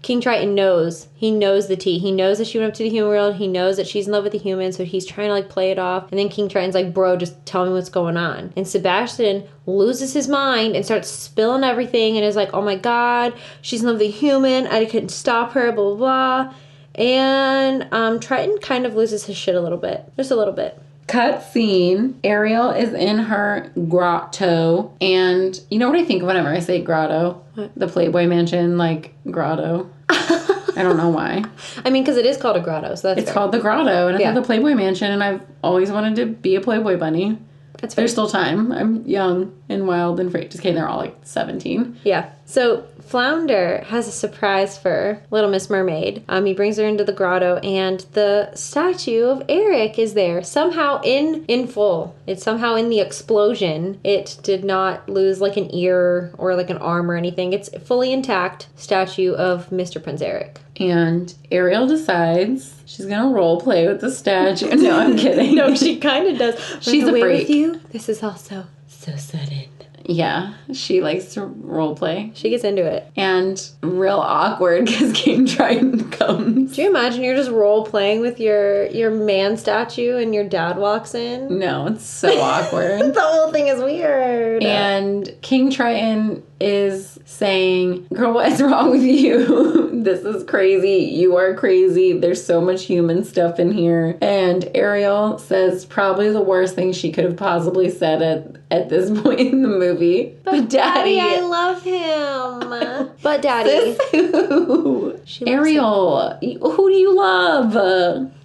King Triton knows. He knows the tea. He knows that she went up to the human world. He knows that she's in love with the human, so he's trying to, like, play it off. And then King Triton's like, bro, just tell me what's going on. And Sebastian loses his mind and starts spilling everything and is like, oh my God, she's in love with a human. I couldn't stop her, blah, blah, blah. And Triton kind of loses his shit a little bit. Just a little bit. Cut scene. Ariel is in her grotto. And you know what I think of whenever I say grotto? What? The Playboy Mansion, like, grotto. I don't know why. I mean, because it is called a grotto, so that's It's called the grotto, and it's Yeah. at the Playboy Mansion, and I've always wanted to be a Playboy bunny. That's fair. There's still time. I'm young and wild and free. Just kidding, they're all like 17. Yeah. So Flounder has a surprise for Little Miss Mermaid. He brings her into the grotto, and the statue of Eric is there somehow in full. It's somehow in the explosion. It did not lose like an ear or like an arm or anything. It's a fully intact statue of Mr. Prince Eric. And Ariel decides she's gonna role play with the statue. No, I'm kidding. No, she kind of does. She's a Away freak. with you. This is also so sudden. Yeah, she likes to role play. She gets into it. And real awkward because King Triton comes. Do you imagine you're just role playing with your man statue and your dad walks in? No, it's so awkward. The whole thing is weird. And King Triton is saying, girl, what's wrong with you? This is crazy. You are crazy. There's so much human stuff in here. And Ariel says probably the worst thing she could have possibly said at this point in the movie. But Daddy, I love him. But Daddy. Who? Ariel, who do you love?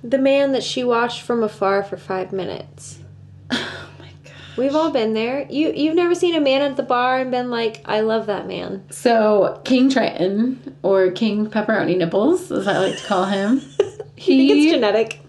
The man that she watched from afar for 5 minutes. We've all been there. You've never seen a man at the bar and been like, I love that man. So, King Triton, or King Pepperoni Nipples, as I like to call him. You think it's genetic?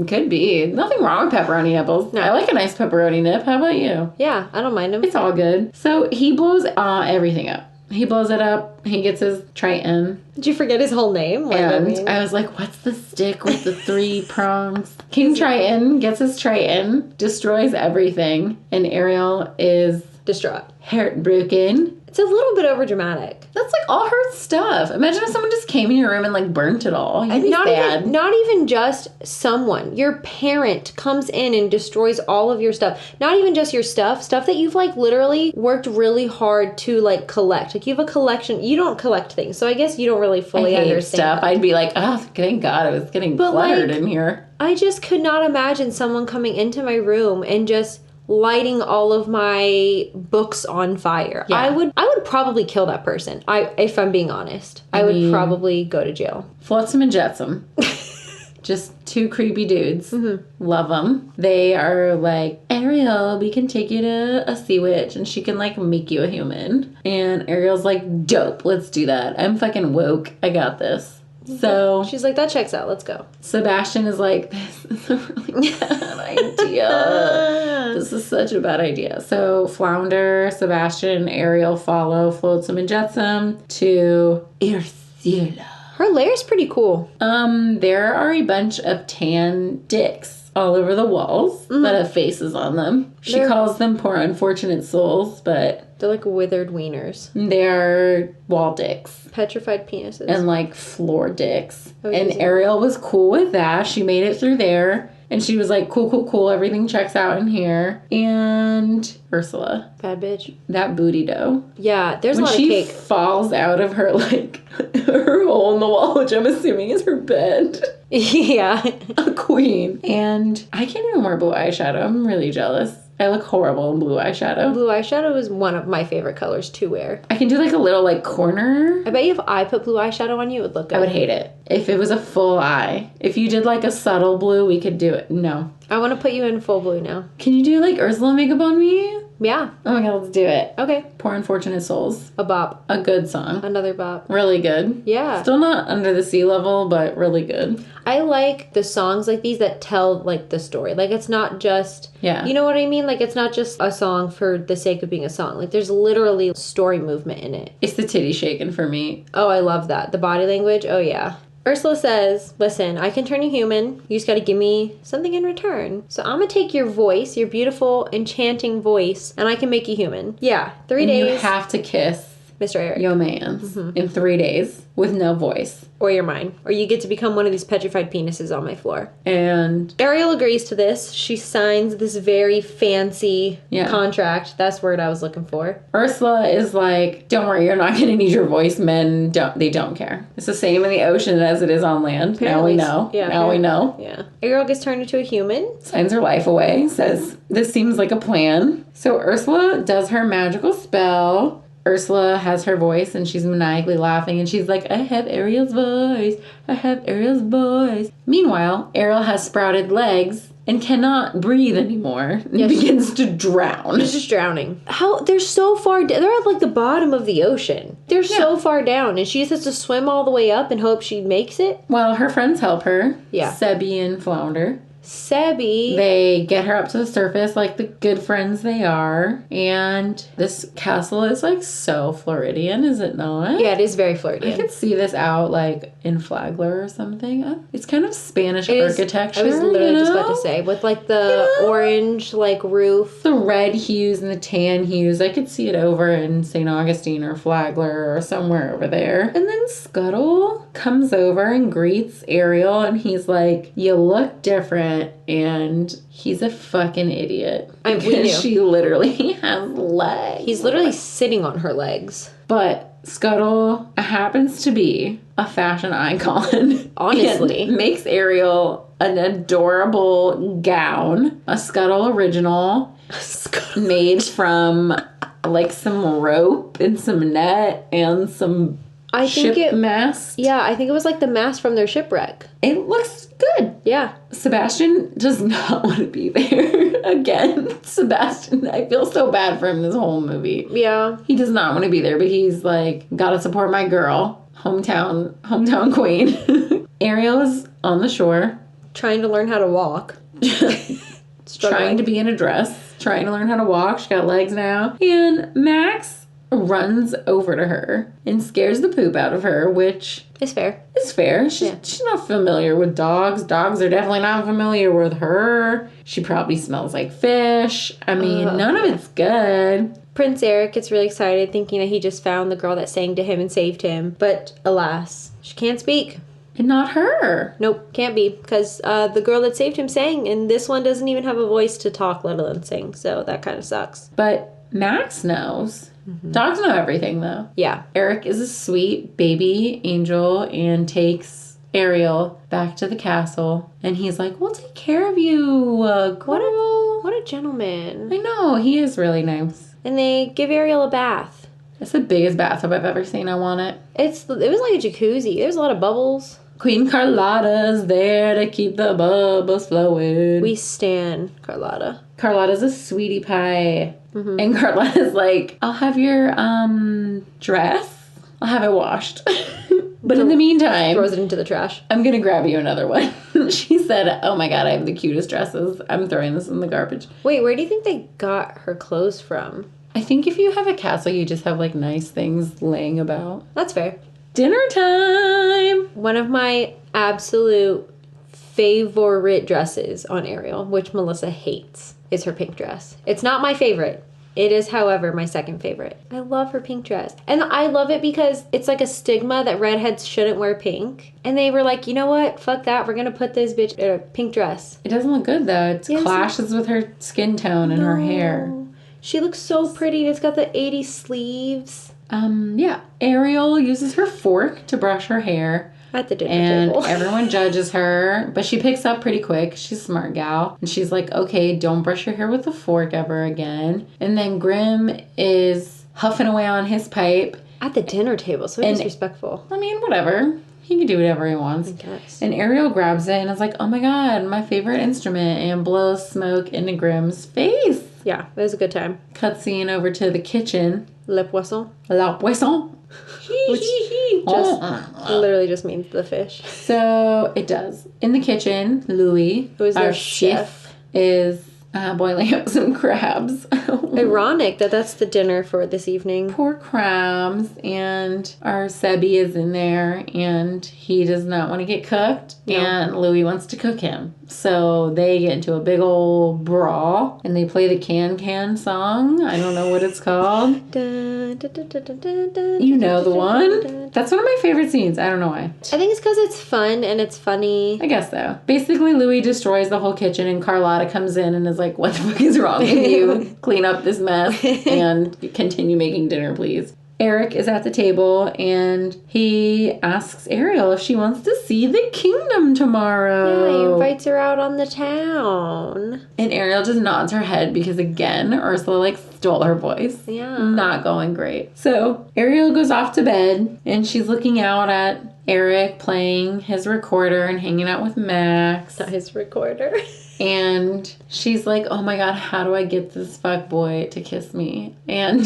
Could be. Nothing wrong with pepperoni nipples. No. I like a nice pepperoni nip. How about you? Yeah, I don't mind them. It's all good. So, he blows everything up. He blows it up. He gets his Triton. Did you forget his whole name? And I was like, what's the stick with the 3 prongs? King Triton gets his Triton, destroys everything, and Ariel is distraught. Heartbroken. It's a little bit overdramatic. That's like all her stuff. Imagine if someone just came in your room and like burnt it all. You'd be sad. Not even just someone. Your parent comes in and destroys all of your stuff. Not even just your stuff that you've like literally worked really hard to like collect. Like you have a collection. You don't collect things, so I guess you don't really fully understand stuff. I'd be like, oh, thank God, it was getting cluttered in here. I just could not imagine someone coming into my room and just lighting all of my books on fire. Yeah. I would probably kill that person. If I'm being honest. I would probably go to jail. Flotsam and Jetsam. Just 2 creepy dudes. Mm-hmm. Love them. They are like, Ariel, we can take you to a sea witch and she can like make you a human. And Ariel's like, dope, let's do that. I'm fucking woke. I got this. So she's like, that checks out. Let's go. Sebastian is like, this is a really bad idea. This is such a bad idea. So Flounder, Sebastian, Ariel follow Flotsam and Jetsam to Ursula. Her lair's pretty cool. There are a bunch of tan dicks all over the walls that have faces on them. She calls them poor unfortunate souls, but they're like withered wieners. They're wall dicks. Petrified penises. And like floor dicks. And Ariel was cool with that. She made it through there. And she was like, cool. Everything checks out in here. And Ursula. Bad bitch. That booty dough. Yeah, there's a lot of cake. When she falls out of her, like, her hole in the wall, which I'm assuming is her bed. Yeah. A queen. And I can't even wear blue eyeshadow. I'm really jealous. I look horrible in blue eyeshadow. Blue eyeshadow is one of my favorite colors to wear. I can do like a little like corner. I bet you if I put blue eyeshadow on you, it would look good. I would hate it. If it was a full eye. If you did like a subtle blue, we could do it. No. I want to put you in full blue now. Can you do like Ursula makeup on me? Yeah. Oh my God, let's do it. Okay. Poor Unfortunate Souls. A bop. A good song. Another bop. Really good. Yeah. Still not under the sea level, but really good. I like the songs like these that tell like the story. Like it's not just, you know what I mean? Like it's not just a song for the sake of being a song. Like there's literally story movement in it. It's the titty shaking for me. Oh, I love that. The body language. Oh yeah. Ursula says, listen, I can turn you human. You just got to give me something in return. So I'm going to take your voice, your beautiful, enchanting voice, and I can make you human. Yeah, 3 days. You have to kiss Mr. Eric. Your man's in 3 days with no voice. Or you're mine. Or you get to become one of these petrified penises on my floor. And Ariel agrees to this. She signs this very fancy contract. That's the word I was looking for. Ursula is like, don't worry, you're not going to need your voice. Men, don't care. It's the same in the ocean as it is on land. Apparently, now we know. Yeah, now we know. Yeah. Ariel gets turned into a human. Signs her life away. Says, this seems like a plan. So Ursula does her magical spell. Ursula has her voice and she's maniacally laughing and she's like, I have Ariel's voice. I have Ariel's voice. Meanwhile, Ariel has sprouted legs and cannot breathe anymore and begins to drown. She's just drowning. How? They're so far down. They're at like the bottom of the ocean. They're so far down and she just has to swim all the way up and hope she makes it. Well, her friends help her. Yeah. Sebi and Flounder. Sebby. They get her up to the surface like the good friends they are. And this castle is like so Floridian, is it not? Yeah, it is very Floridian. I could see this out like in Flagler or something. It's kind of Spanish architecture. I was literally just about to say, with like the orange like roof. The red hues and the tan hues. I could see it over in St. Augustine or Flagler or somewhere over there. And then Scuttle comes over and greets Ariel, and he's like, you look different. And he's a fucking idiot. We knew. She literally has legs. He's literally sitting on her legs. But Scuttle happens to be a fashion icon. Honestly. And makes Ariel an adorable gown. A Scuttle original. Made from like some rope and some net and some mast. Yeah, I think it was like the mast from their shipwreck. It looks good. Yeah. Sebastian does not want to be there. Again, Sebastian, I feel so bad for him this whole movie. Yeah. He does not want to be there, but he's like, gotta support my girl. Hometown queen. Ariel is on the shore. Trying to learn how to walk. Trying to be in a dress. Trying to learn how to walk. She got legs now. And Max runs over to her and scares the poop out of her, which is fair. It's fair. She's not familiar with dogs. Dogs are definitely not familiar with her. She probably smells like fish. I mean, none of it's good. Prince Eric gets really excited thinking that he just found the girl that sang to him and saved him. But alas, she can't speak. And not her. Nope, can't be. Because the girl that saved him sang, and this one doesn't even have a voice to talk, let alone sing. So that kind of sucks. But Max knows. Mm-hmm. Dogs know everything, though. Yeah. Eric is a sweet baby angel and takes Ariel back to the castle. And he's like, we'll take care of you, girl. What a gentleman. I know. He is really nice. And they give Ariel a bath. It's the biggest bathtub I've ever seen. I want it. It was like a jacuzzi. There's a lot of bubbles. Queen Carlotta's there to keep the bubbles flowing. We stan Carlotta. Carlotta's a sweetie pie. Mm-hmm. And Carlotta's like, I'll have your dress. I'll have it washed. But in the meantime... Throws it into the trash. I'm going to grab you another one. She said, oh my god, I have the cutest dresses. I'm throwing this in the garbage. Wait, where do you think they got her clothes from? I think if you have a castle, you just have like nice things laying about. That's fair. Dinner time! One of my absolute favorite dresses on Ariel, which Melissa hates, is her pink dress. It's not my favorite. It is, however, my second favorite. I love her pink dress. And I love it because it's like a stigma that redheads shouldn't wear pink. And they were like, you know what? Fuck that. We're going to put this bitch in a pink dress. It doesn't look good, though. It clashes with her skin tone and her hair. She looks so pretty. It's got the 80s sleeves. Yeah. Ariel uses her fork to brush her hair. At the dinner table. And everyone judges her, but she picks up pretty quick. She's a smart gal. And she's like, okay, don't brush your hair with a fork ever again. And then Grimm is huffing away on his pipe. At the dinner table, so disrespectful. I mean, whatever. He can do whatever he wants. I guess. And Ariel grabs it and is like, oh my god, my favorite instrument, and blows smoke into Grimm's face. Yeah, it was a good time. Cutscene over to the kitchen. Le poisson. La poisson. Which literally just means the fish. So it does. In the kitchen, Louis, who is our their chef, is boiling up some crabs. Ironic that that's the dinner for this evening. Poor crabs. And our Sebby is in there, and he does not want to get cooked. No. And Louis wants to cook him. So they get into a big old brawl, and they play the Can song. I don't know what it's called. You know the one? That's one of my favorite scenes. I don't know why. I think it's because it's fun and it's funny. I guess so. Basically, Louis destroys the whole kitchen, and Carlotta comes in and is like, what the fuck is wrong with you? Clean up this mess and continue making dinner, please. Eric is at the table, and he asks Ariel if she wants to see the kingdom tomorrow. Yeah, he invites her out on the town. And Ariel just nods her head because, again, Ursula, stole her voice. Yeah. Not going great. So Ariel goes off to bed, and she's looking out at Eric playing his recorder and hanging out with Max. Not his recorder. And she's like, oh my god, how do I get this fuckboy to kiss me? And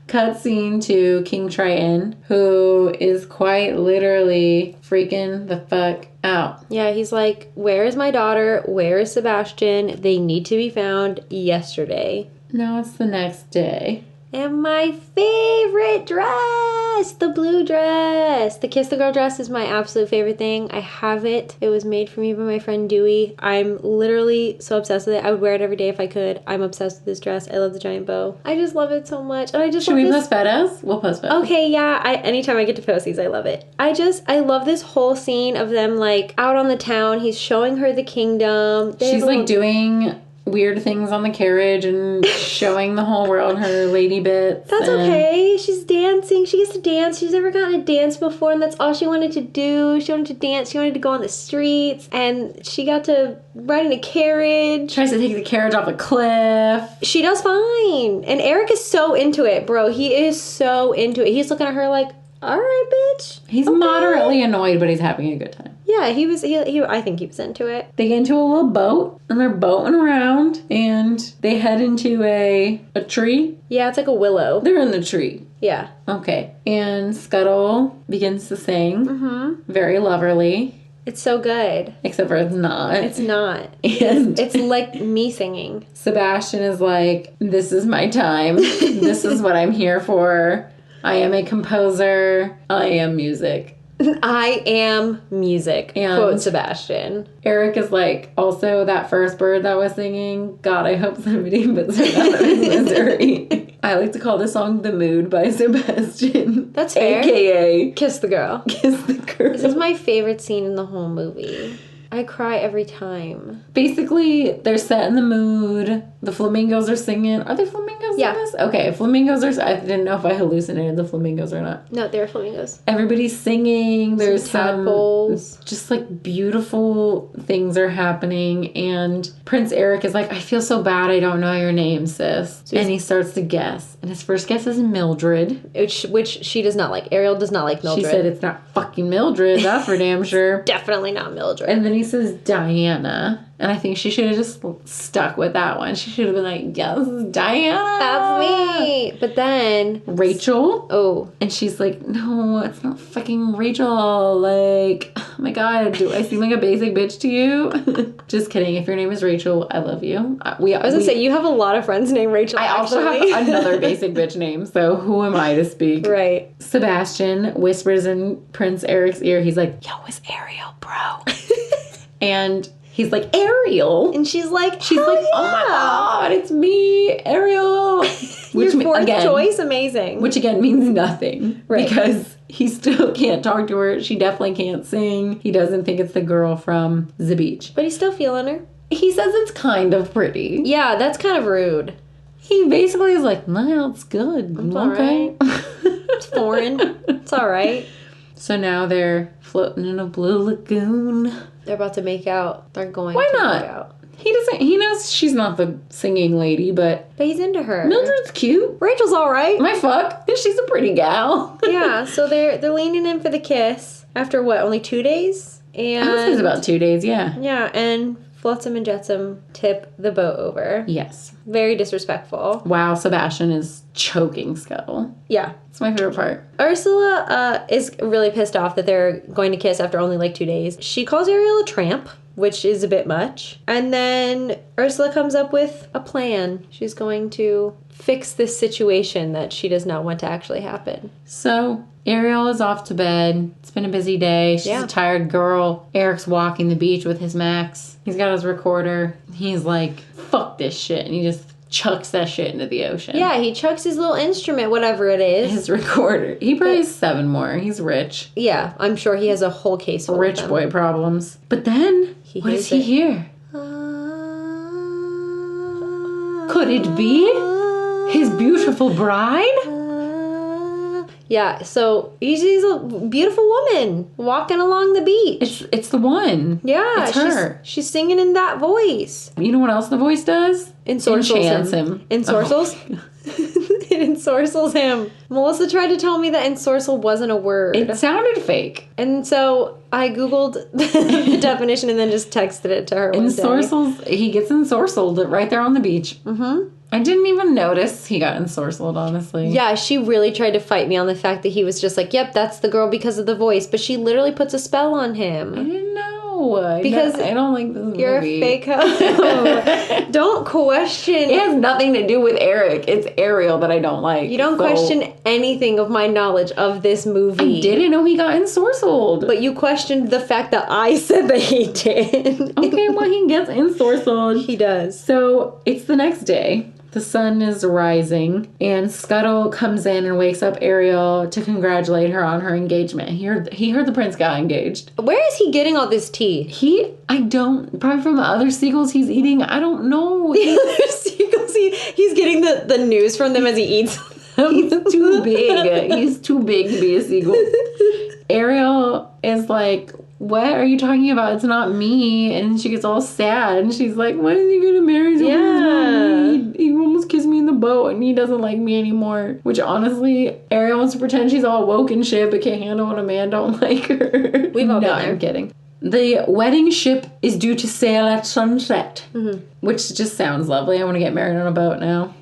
Cutscene to King Triton, who is quite literally freaking the fuck out. Yeah, he's like, where is my daughter? Where is Sebastian? They need to be found yesterday. No, it's the next day. And my favorite dress, the blue dress. The Kiss the Girl dress is my absolute favorite thing. I have it. It was made for me by my friend Dewey. I'm literally so obsessed with it. I would wear it every day if I could. I'm obsessed with this dress. I love the giant bow. I just love it so much. And I just Should we post photos? We'll post photos. Okay, yeah. Anytime I get to post these, I love it. I love this whole scene of them like out on the town. He's showing her the kingdom. She's like doing weird things on the carriage and showing the whole world her lady bits. That's okay. She's dancing. She gets to dance. She's never gotten to dance before, and that's all she wanted to do. She wanted to dance. She wanted to go on the streets, and she got to ride in a carriage. Tries to take the carriage off a cliff. She does fine. And Eric is so into it, bro. He is so into it. He's looking at her like, all right, bitch. He's moderately annoyed, but he's having a good time. Yeah, he I think he was into it. They get into a little boat, and they're boating around, and they head into a tree. Yeah, it's like a willow. They're in the tree. Yeah. Okay. And Scuttle begins to sing. Mm-hmm. Very loverly. It's so good. Except for it's not. It's not. And it's like me singing. Sebastian is like, this is my time. This is what I'm here for. I am a composer. I am music. I am music, and quote Sebastian. Eric is like, also that first bird that was singing, God, I hope somebody puts her out of his misery. I like to call this song The Mood by Sebastian. That's fair. AKA Kiss the Girl. Kiss the Girl. This is my favorite scene in the whole movie. I cry every time. Basically, they're set in the mood. The flamingos are singing. Are they flamingos in this? Okay, flamingos are... I didn't know if I hallucinated the flamingos or not. No, they're flamingos. Everybody's singing. There's some tadpoles. Just like beautiful things are happening. And Prince Eric is like, I feel so bad I don't know your name, sis. So and he starts to guess. And his first guess is Mildred. Which she does not like. Ariel does not like Mildred. She said it's not fucking Mildred. That's for damn sure. Definitely not Mildred. And then he says Diana. And I think she should have just stuck with that one. She should have been like, yes, Diana. That's me. But then... Rachel. Oh. And she's like, no, it's not fucking Rachel. Like, oh my God, do I seem like a basic bitch to you? Just kidding. If your name is Rachel, I love you. I was going to say, you have a lot of friends named Rachel. I also have another basic bitch name. So who am I to speak? Right. Sebastian whispers in Prince Eric's ear. He's like, yo, it's Ariel, bro. And... he's like, Ariel. And she's like, oh my God, it's me, Ariel. Which your fourth choice, amazing. Which again means nothing. Right. Because he still can't talk to her. She definitely can't sing. He doesn't think it's the girl from the beach. But he's still feeling her. He says it's kind of pretty. Yeah, that's kind of rude. He basically is like, no, it's good. It's okay. It's foreign. It's all right. So now they're floating in a blue lagoon. They're about to make out. They're going Why to not? make out. He knows she's not the singing lady, but he's into her. Mildred's cute. Rachel's all right. My fuck. She's a pretty gal. Yeah, so they're leaning in for the kiss after what, only 2 days? And I would say it's about 2 days, yeah. Yeah, and Flotsam and Jetsam tip the boat over. Yes. Very disrespectful. Wow, Sebastian is choking Scuttle. Yeah. It's my favorite part. Ursula is really pissed off that they're going to kiss after only like 2 days. She calls Ariel a tramp, which is a bit much. And then Ursula comes up with a plan. She's going to fix this situation that she does not want to actually happen. So Ariel is off to bed. It's been a busy day. She's a tired girl. Eric's walking the beach with his Max. He's got his recorder. He's like, fuck this shit. And he just chucks that shit into the ocean. Yeah, he chucks his little instrument, whatever it is. His recorder. He probably has 7 more. He's rich. Yeah, I'm sure he has a whole case full rich of them. Boy problems. But then, what does he hear? Could it be his beautiful bride? Yeah, so he's a beautiful woman walking along the beach. It's the one. Yeah, it's her. She's singing in that voice. You know what else the voice does? Ensorcels Enchants him. Ensorcels? It ensorcels him. Melissa tried to tell me that ensorcel wasn't a word. It sounded fake. And so I Googled the definition and then just texted it to her one day. Ensorcels, he gets ensorcelled right there on the beach. Mm-hmm. I didn't even notice he got ensorcelled, honestly. Yeah, she really tried to fight me on the fact that he was just like, yep, that's the girl because of the voice. But she literally puts a spell on him. I didn't know. Because I don't like this movie. You're a fake hoe. Don't question. It has nothing to do with Eric. It's Ariel that I don't like. You don't question anything of my knowledge of this movie. I didn't know he got ensorcelled. But you questioned the fact that I said that he did. Okay, well, he gets ensorcelled. He does. So, it's the next day. The sun is rising, and Scuttle comes in and wakes up Ariel to congratulate her on her engagement. He heard the prince got engaged. Where is he getting all this tea? Probably from the other seagulls he's eating. I don't know. The other seagulls, he's getting the news from them as he eats them. He's too big. He's too big to be a seagull. Ariel is like, what are you talking about? It's not me. And she gets all sad. And she's like, when is he going to marry someone who's not me? He almost kissed me in the boat and he doesn't like me anymore. Which honestly, Ariel wants to pretend she's all woke and shit, but can't handle when a man don't like her. We've all been there. I'm kidding. The wedding ship is due to sail at sunset. Mm-hmm. Which just sounds lovely. I want to get married on a boat now.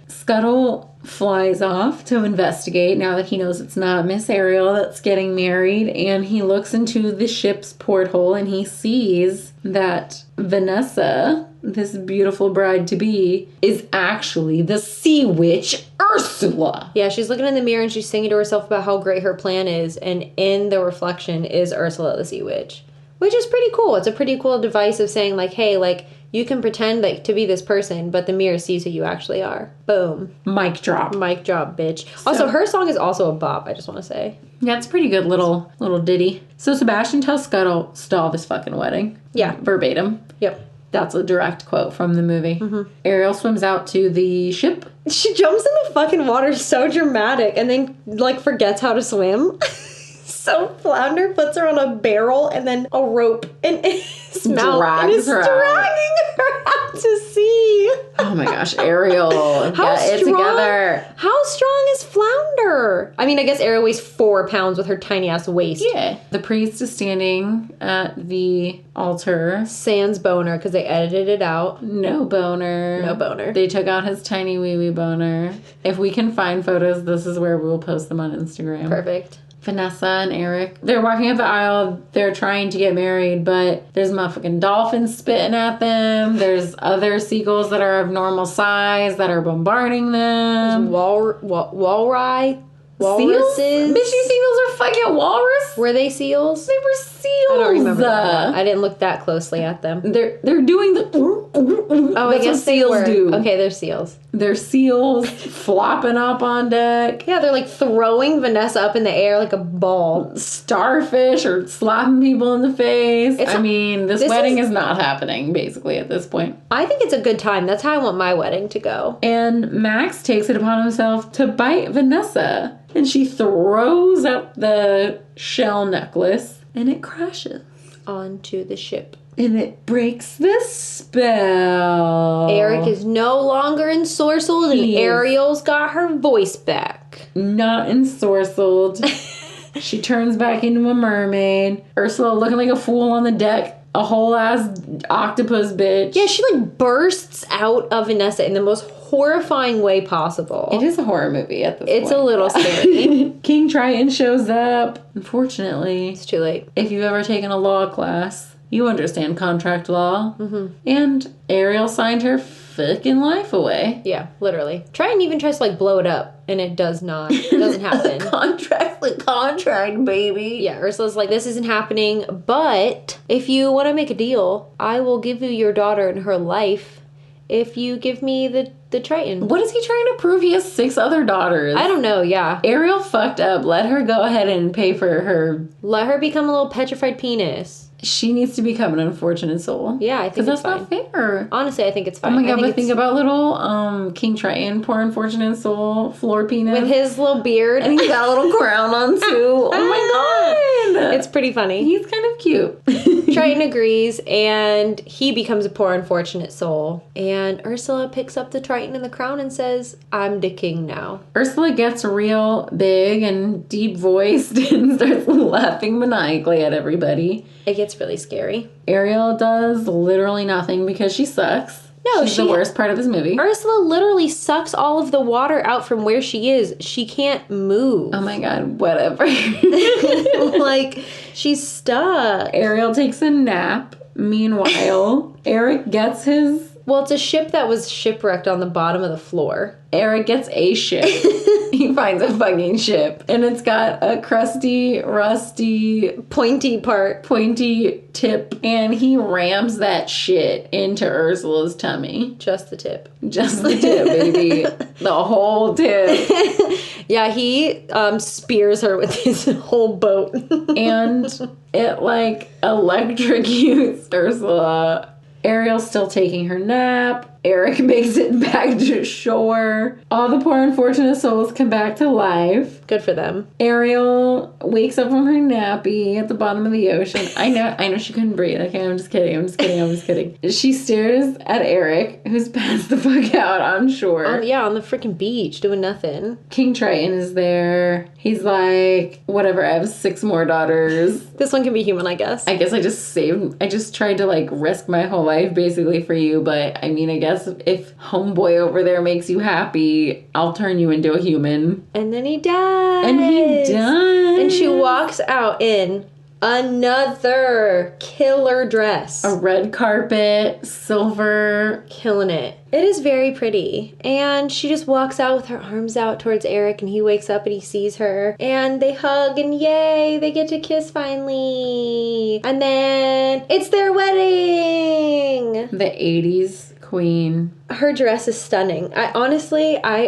Scuttle flies off to investigate now that he knows it's not Miss Ariel that's getting married, and he looks into the ship's porthole and he sees that Vanessa, this beautiful bride-to-be, is actually the sea witch Ursula. Yeah, she's looking in the mirror and she's singing to herself about how great her plan is, and in the reflection is Ursula the sea witch, which is pretty cool. It's a pretty cool device of saying like, hey, like, you can pretend like to be this person, but the mirror sees who you actually are. Boom. Mic drop. Mic drop, bitch. Also, her song is also a bop, I just want to say. Yeah, it's a pretty good little ditty. So Sebastian tells Scuttle, stall this fucking wedding. Yeah. Verbatim. Yep. That's a direct quote from the movie. Mm-hmm. Ariel swims out to the ship. She jumps in the fucking water so dramatic and then, like, forgets how to swim. So Flounder puts her on a barrel and then a rope in his mouth and is dragging her out to sea. Oh my gosh, Ariel, get it together. How strong is Flounder? I mean, I guess Ariel weighs 4 pounds with her tiny ass waist. Yeah. The priest is standing at the altar. Sans boner because they edited it out. No boner. No boner. They took out his tiny wee wee boner. If we can find photos, this is where we will post them on Instagram. Perfect. Vanessa and Eric, they're walking up the aisle, they're trying to get married, but there's motherfucking dolphins spitting at them, there's other seagulls that are of normal size that are bombarding them. There's walruses. Seals? Bitch, you seagulls are fucking walrus? Were they seals? They were seals. I don't remember that. I didn't look that closely at them. They're doing the I guess seals do. Okay, they're seals. They're seals flopping up on deck. Yeah, they're like throwing Vanessa up in the air like a ball. Starfish or slapping people in the face. This wedding is not happening, basically, at this point. I think it's a good time. That's how I want my wedding to go. And Max takes it upon himself to bite Vanessa. And she throws up the shell necklace, and it crashes onto the ship. And it breaks the spell. Eric is no longer ensorcelled, and Ariel's got her voice back. Not ensorcelled. She turns back into a mermaid. Ursula looking like a fool on the deck. A whole ass octopus bitch. Yeah, she like bursts out of Vanessa in the most horrifying way possible. It is a horror movie at this point. It's a little scary. King Triton shows up. Unfortunately, it's too late. If you've ever taken a law class, you understand contract law. Mm-hmm. And Ariel signed her fucking life away. Yeah, literally. Triton even tries to like blow it up, and it does not. It doesn't happen. Contract, baby. Yeah, Ursula's like, this isn't happening, but if you want to make a deal, I will give you your daughter and her life if you give me the Triton. What is he trying to prove? He has 6 other daughters. I don't know, yeah. Ariel fucked up. Let her go ahead and pay for her. Let her become a little petrified penis. She needs to become an unfortunate soul. Yeah, I think it's fine. Because that's not fair. Honestly, I think it's fine. Oh my god, but think about little King Triton, poor unfortunate soul, floor penis. With his little beard. And he's got a little crown on too. Oh my god. It's pretty funny. He's kind of cute. Triton agrees, and he becomes a poor unfortunate soul. And Ursula picks up the Triton and the crown and says, I'm the king now. Ursula gets real big and deep-voiced and starts laughing maniacally at everybody. It gets really scary. Ariel does literally nothing because she sucks. No, she's the worst part of this movie. Ursula literally sucks all of the water out from where she is. She can't move. Oh my god, whatever. Like, she's stuck. Ariel takes a nap. Meanwhile, Eric gets his... Well, it's a ship that was shipwrecked on the bottom of the floor. Eric gets a ship. He finds a fucking ship. And it's got a crusty, rusty... Pointy tip. And he rams that shit into Ursula's tummy. Just the tip. Just the tip, baby. The whole tip. Yeah, he spears her with his whole boat. And it, like, electrocutes Ursula. Ariel's still taking her nap. Eric makes it back to shore. All the poor unfortunate souls come back to life. Good for them. Ariel wakes up from her nappy at the bottom of the ocean. I know she couldn't breathe. Okay, I'm just kidding. She stares at Eric, who's passed the fuck out on shore. On the freaking beach, doing nothing. King Triton is there. He's like, whatever, I have 6 more daughters. This one can be human, I guess. I just tried to, like, risk my whole life, basically, for you, but, I mean, I guess if homeboy over there makes you happy, I'll turn you into a human. And then he dies. And she walks out in another killer dress. A red carpet, silver. Killing it. It is very pretty. And she just walks out with her arms out towards Eric, and he wakes up and he sees her. And they hug, and yay, they get to kiss finally. And then it's their wedding. The 80s queen. Her dress is stunning. I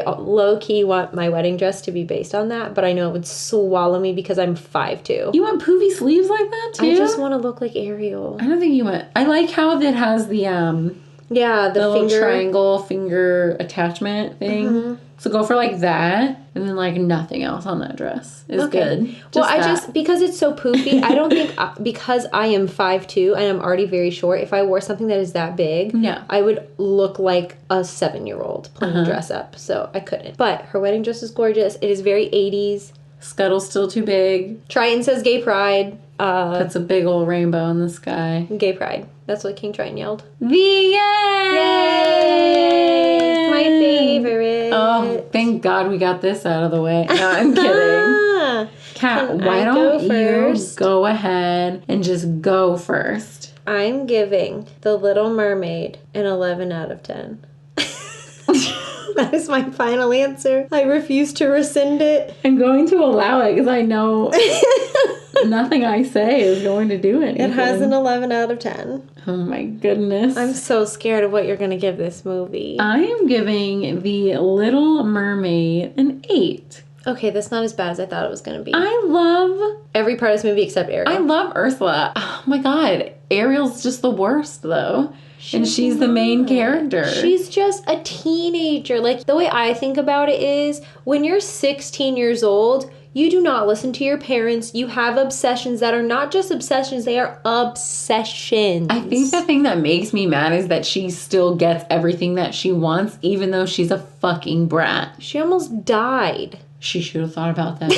low-key want my wedding dress to be based on that, but I know it would swallow me because I'm 5'2". You want poofy sleeves like that too? I just want to look like Ariel. I don't think you want... I like how it has the the little triangle finger attachment thing. Mm-hmm. So go for like that, and then like nothing else on that dress is good. Because it's so poofy, I don't think, because I am 5'2" and I'm already very short, if I wore something that is that big, I would look like a 7-year-old playing dress up. So I couldn't. But her wedding dress is gorgeous. It is very 80s. Scuttle's still too big. Triton says gay pride. Puts a big old rainbow in the sky. Gay pride. That's what King Triton yelled. The end! Yay! My favorite. Oh, thank God we got this out of the way. No, I'm kidding. Kat, why don't you go ahead and just go first? I'm giving The Little Mermaid an 11 out of 10. That is my final answer. I refuse to rescind it. I'm going to allow it because I know nothing I say is going to do anything. It has an 11 out of 10. Oh my goodness. I'm so scared of what you're going to give this movie. I am giving The Little Mermaid an 8. Okay, that's not as bad as I thought it was going to be. I love every part of this movie except Ariel. I love Ursula. Oh my God. Ariel's just the worst though. She's the main character. She's just a teenager. Like, the way I think about it is, when you're 16 years old, you do not listen to your parents. You have obsessions that are not just obsessions, they are obsessions. I think the thing that makes me mad is that she still gets everything that she wants, even though she's a fucking brat. She almost died. She should have thought about that.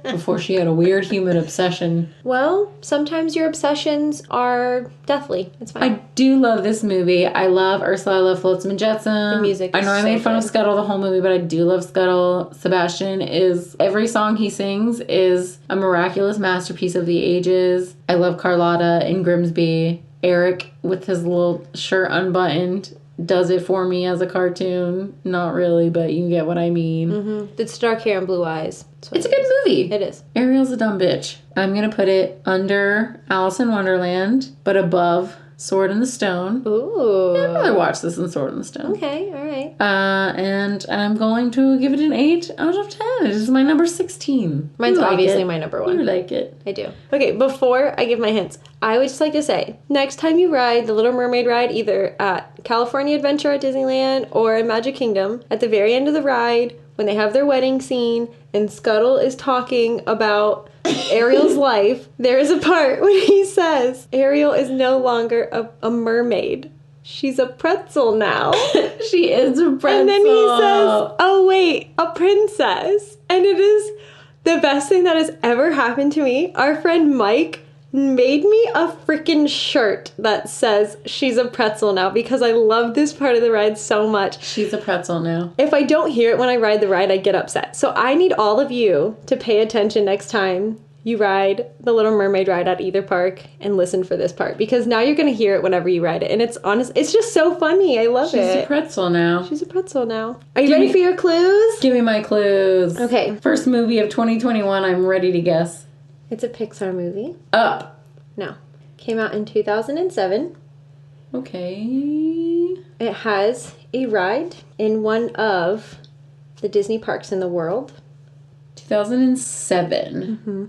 Before she had a weird human obsession. Well, sometimes your obsessions are deathly. It's fine. I do love this movie. I love Ursula. I love Flotsam and Jetsam. The music I know I made fun of Scuttle the whole movie, but I do love Scuttle. Sebastian is... Every song he sings is a miraculous masterpiece of the ages. I love Carlotta and Grimsby. Eric, with his little shirt unbuttoned, does it for me as a cartoon. Not really, but you get what I mean. Mm-hmm. It's dark hair and blue eyes. It's a good movie. It is. Ariel's a dumb bitch. I'm going to put it under Alice in Wonderland, but above Sword in the Stone. Ooh. Yeah, I'd rather watch this than Sword in the Stone. Okay, all right. And I'm going to give it an 8 out of 10. It is my number 16. Mine's obviously my number 1. You like it. I do. Okay, before I give my hints, I would just like to say, next time you ride the Little Mermaid ride, either at California Adventure at Disneyland or in Magic Kingdom, at the very end of the ride, when they have their wedding scene and Scuttle is talking about Ariel's life, there is a part when he says Ariel is no longer a mermaid. She's a pretzel now. She is a pretzel. And then he says, oh wait, a princess. And it is the best thing that has ever happened to me. Our friend Mike made me a freaking shirt that says she's a pretzel now because I love this part of the ride so much. She's a pretzel now. If I don't hear it when I ride the ride, I get upset. So I need all of you to pay attention next time you ride the Little Mermaid ride at either park and listen for this part because now you're going to hear it whenever you ride it. And it's just so funny. I love it. She's a pretzel now. She's a pretzel now. Are you ready for your clues? Give me my clues. Okay. First movie of 2021, I'm ready to guess. It's a Pixar movie. Up. No. Came out in 2007. Okay. It has a ride in one of the Disney parks in the world. 2007. Mm-hmm.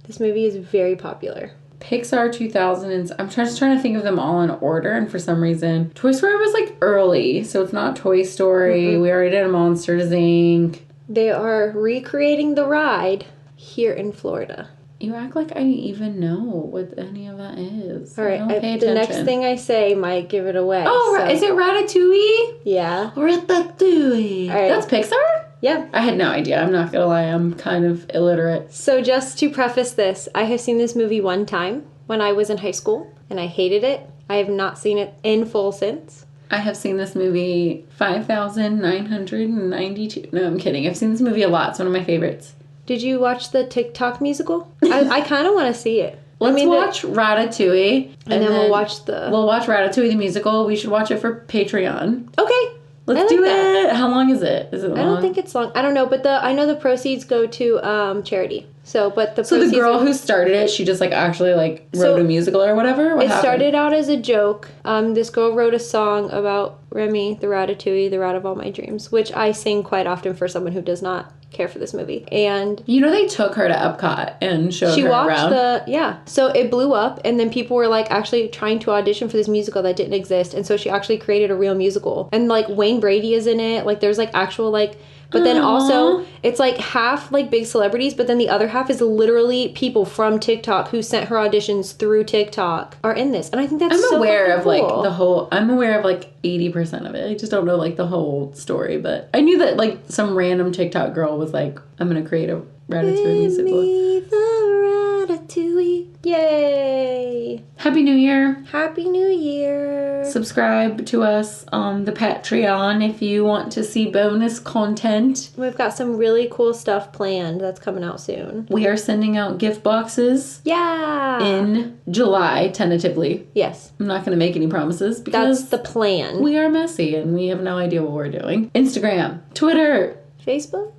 This movie is very popular. Pixar 2000s. I'm just trying to think of them all in order, and for some reason, Toy Story was like early, so it's not Toy Story. Mm-hmm. We already did Monsters Inc. They are recreating the ride here in Florida. You act like I even know what any of that is. All right, the next thing I say might give it away. Oh, so. Is it Ratatouille? Yeah. Ratatouille. All right. That's Pixar? Yeah. I had no idea. I'm not going to lie. I'm kind of illiterate. So just to preface this, I have seen this movie one time when I was in high school, and I hated it. I have not seen it in full since. I have seen this movie 5,992. No, I'm kidding. I've seen this movie a lot. It's one of my favorites. Did you watch the TikTok musical? I kind of want to see it. Let's watch Ratatouille. And then we'll watch Ratatouille the musical. We should watch it for Patreon. Okay. Let's do it. How long is it? Is it long? I don't think it's long. I don't know, but I know the proceeds go to charity. So the girl who started it, she just actually wrote a musical or whatever? What happened? Started out as a joke. This girl wrote a song about Remy, the Ratatouille, the rat of all my dreams, which I sing quite often for someone who does not care for this movie. And they took her to Epcot and showed her around. So it blew up, and then people were actually trying to audition for this musical that didn't exist, and so she actually created a real musical. And Wayne Brady is in it. There's actual but then also it's half big celebrities, but then the other half is literally people from TikTok who sent her auditions through TikTok are in this. And I think that's I'm so aware of cool. I'm aware of 80% of it. I just don't know the whole story, but I knew that some random TikTok girl was I'm going to create a Ratatouille musical. Ratatouille. Yay! Happy New Year. Happy New Year. Subscribe to us on the Patreon if you want to see bonus content. We've got some really cool stuff planned that's coming out soon. We are sending out gift boxes. Yeah. In July, tentatively. Yes. I'm not going to make any promises because that's the plan. We are messy and we have no idea what we're doing. Instagram, Twitter, Facebook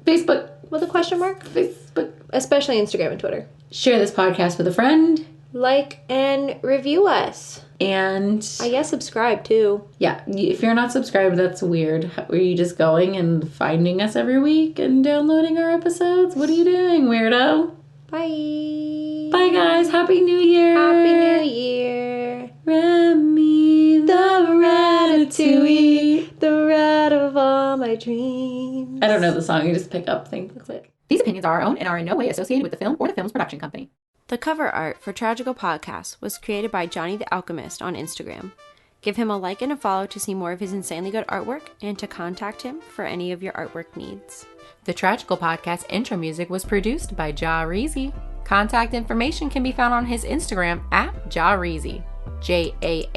with a question mark. Facebook, especially Instagram and Twitter. Share this podcast with a friend. Like and review us. And I guess subscribe too. Yeah, if you're not subscribed, that's weird. Are you just going and finding us every week and downloading our episodes? What are you doing, weirdo? Bye. Bye, guys. Happy New Year. Happy New Year. Remy the Ratatouille, the rat of all my dreams. I don't know the song. You just pick up things. That's it. These opinions are our own and are in no way associated with the film or the film's production company. The cover art for Tragical Podcast was created by Johnny the Alchemist on Instagram. Give him a like and a follow to see more of his insanely good artwork and to contact him for any of your artwork needs. The Tragical Podcast intro music was produced by Jahreezy. Contact information can be found on his Instagram at Jahreezy. Jahreezy.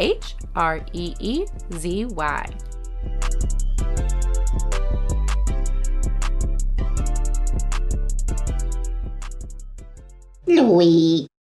Louis.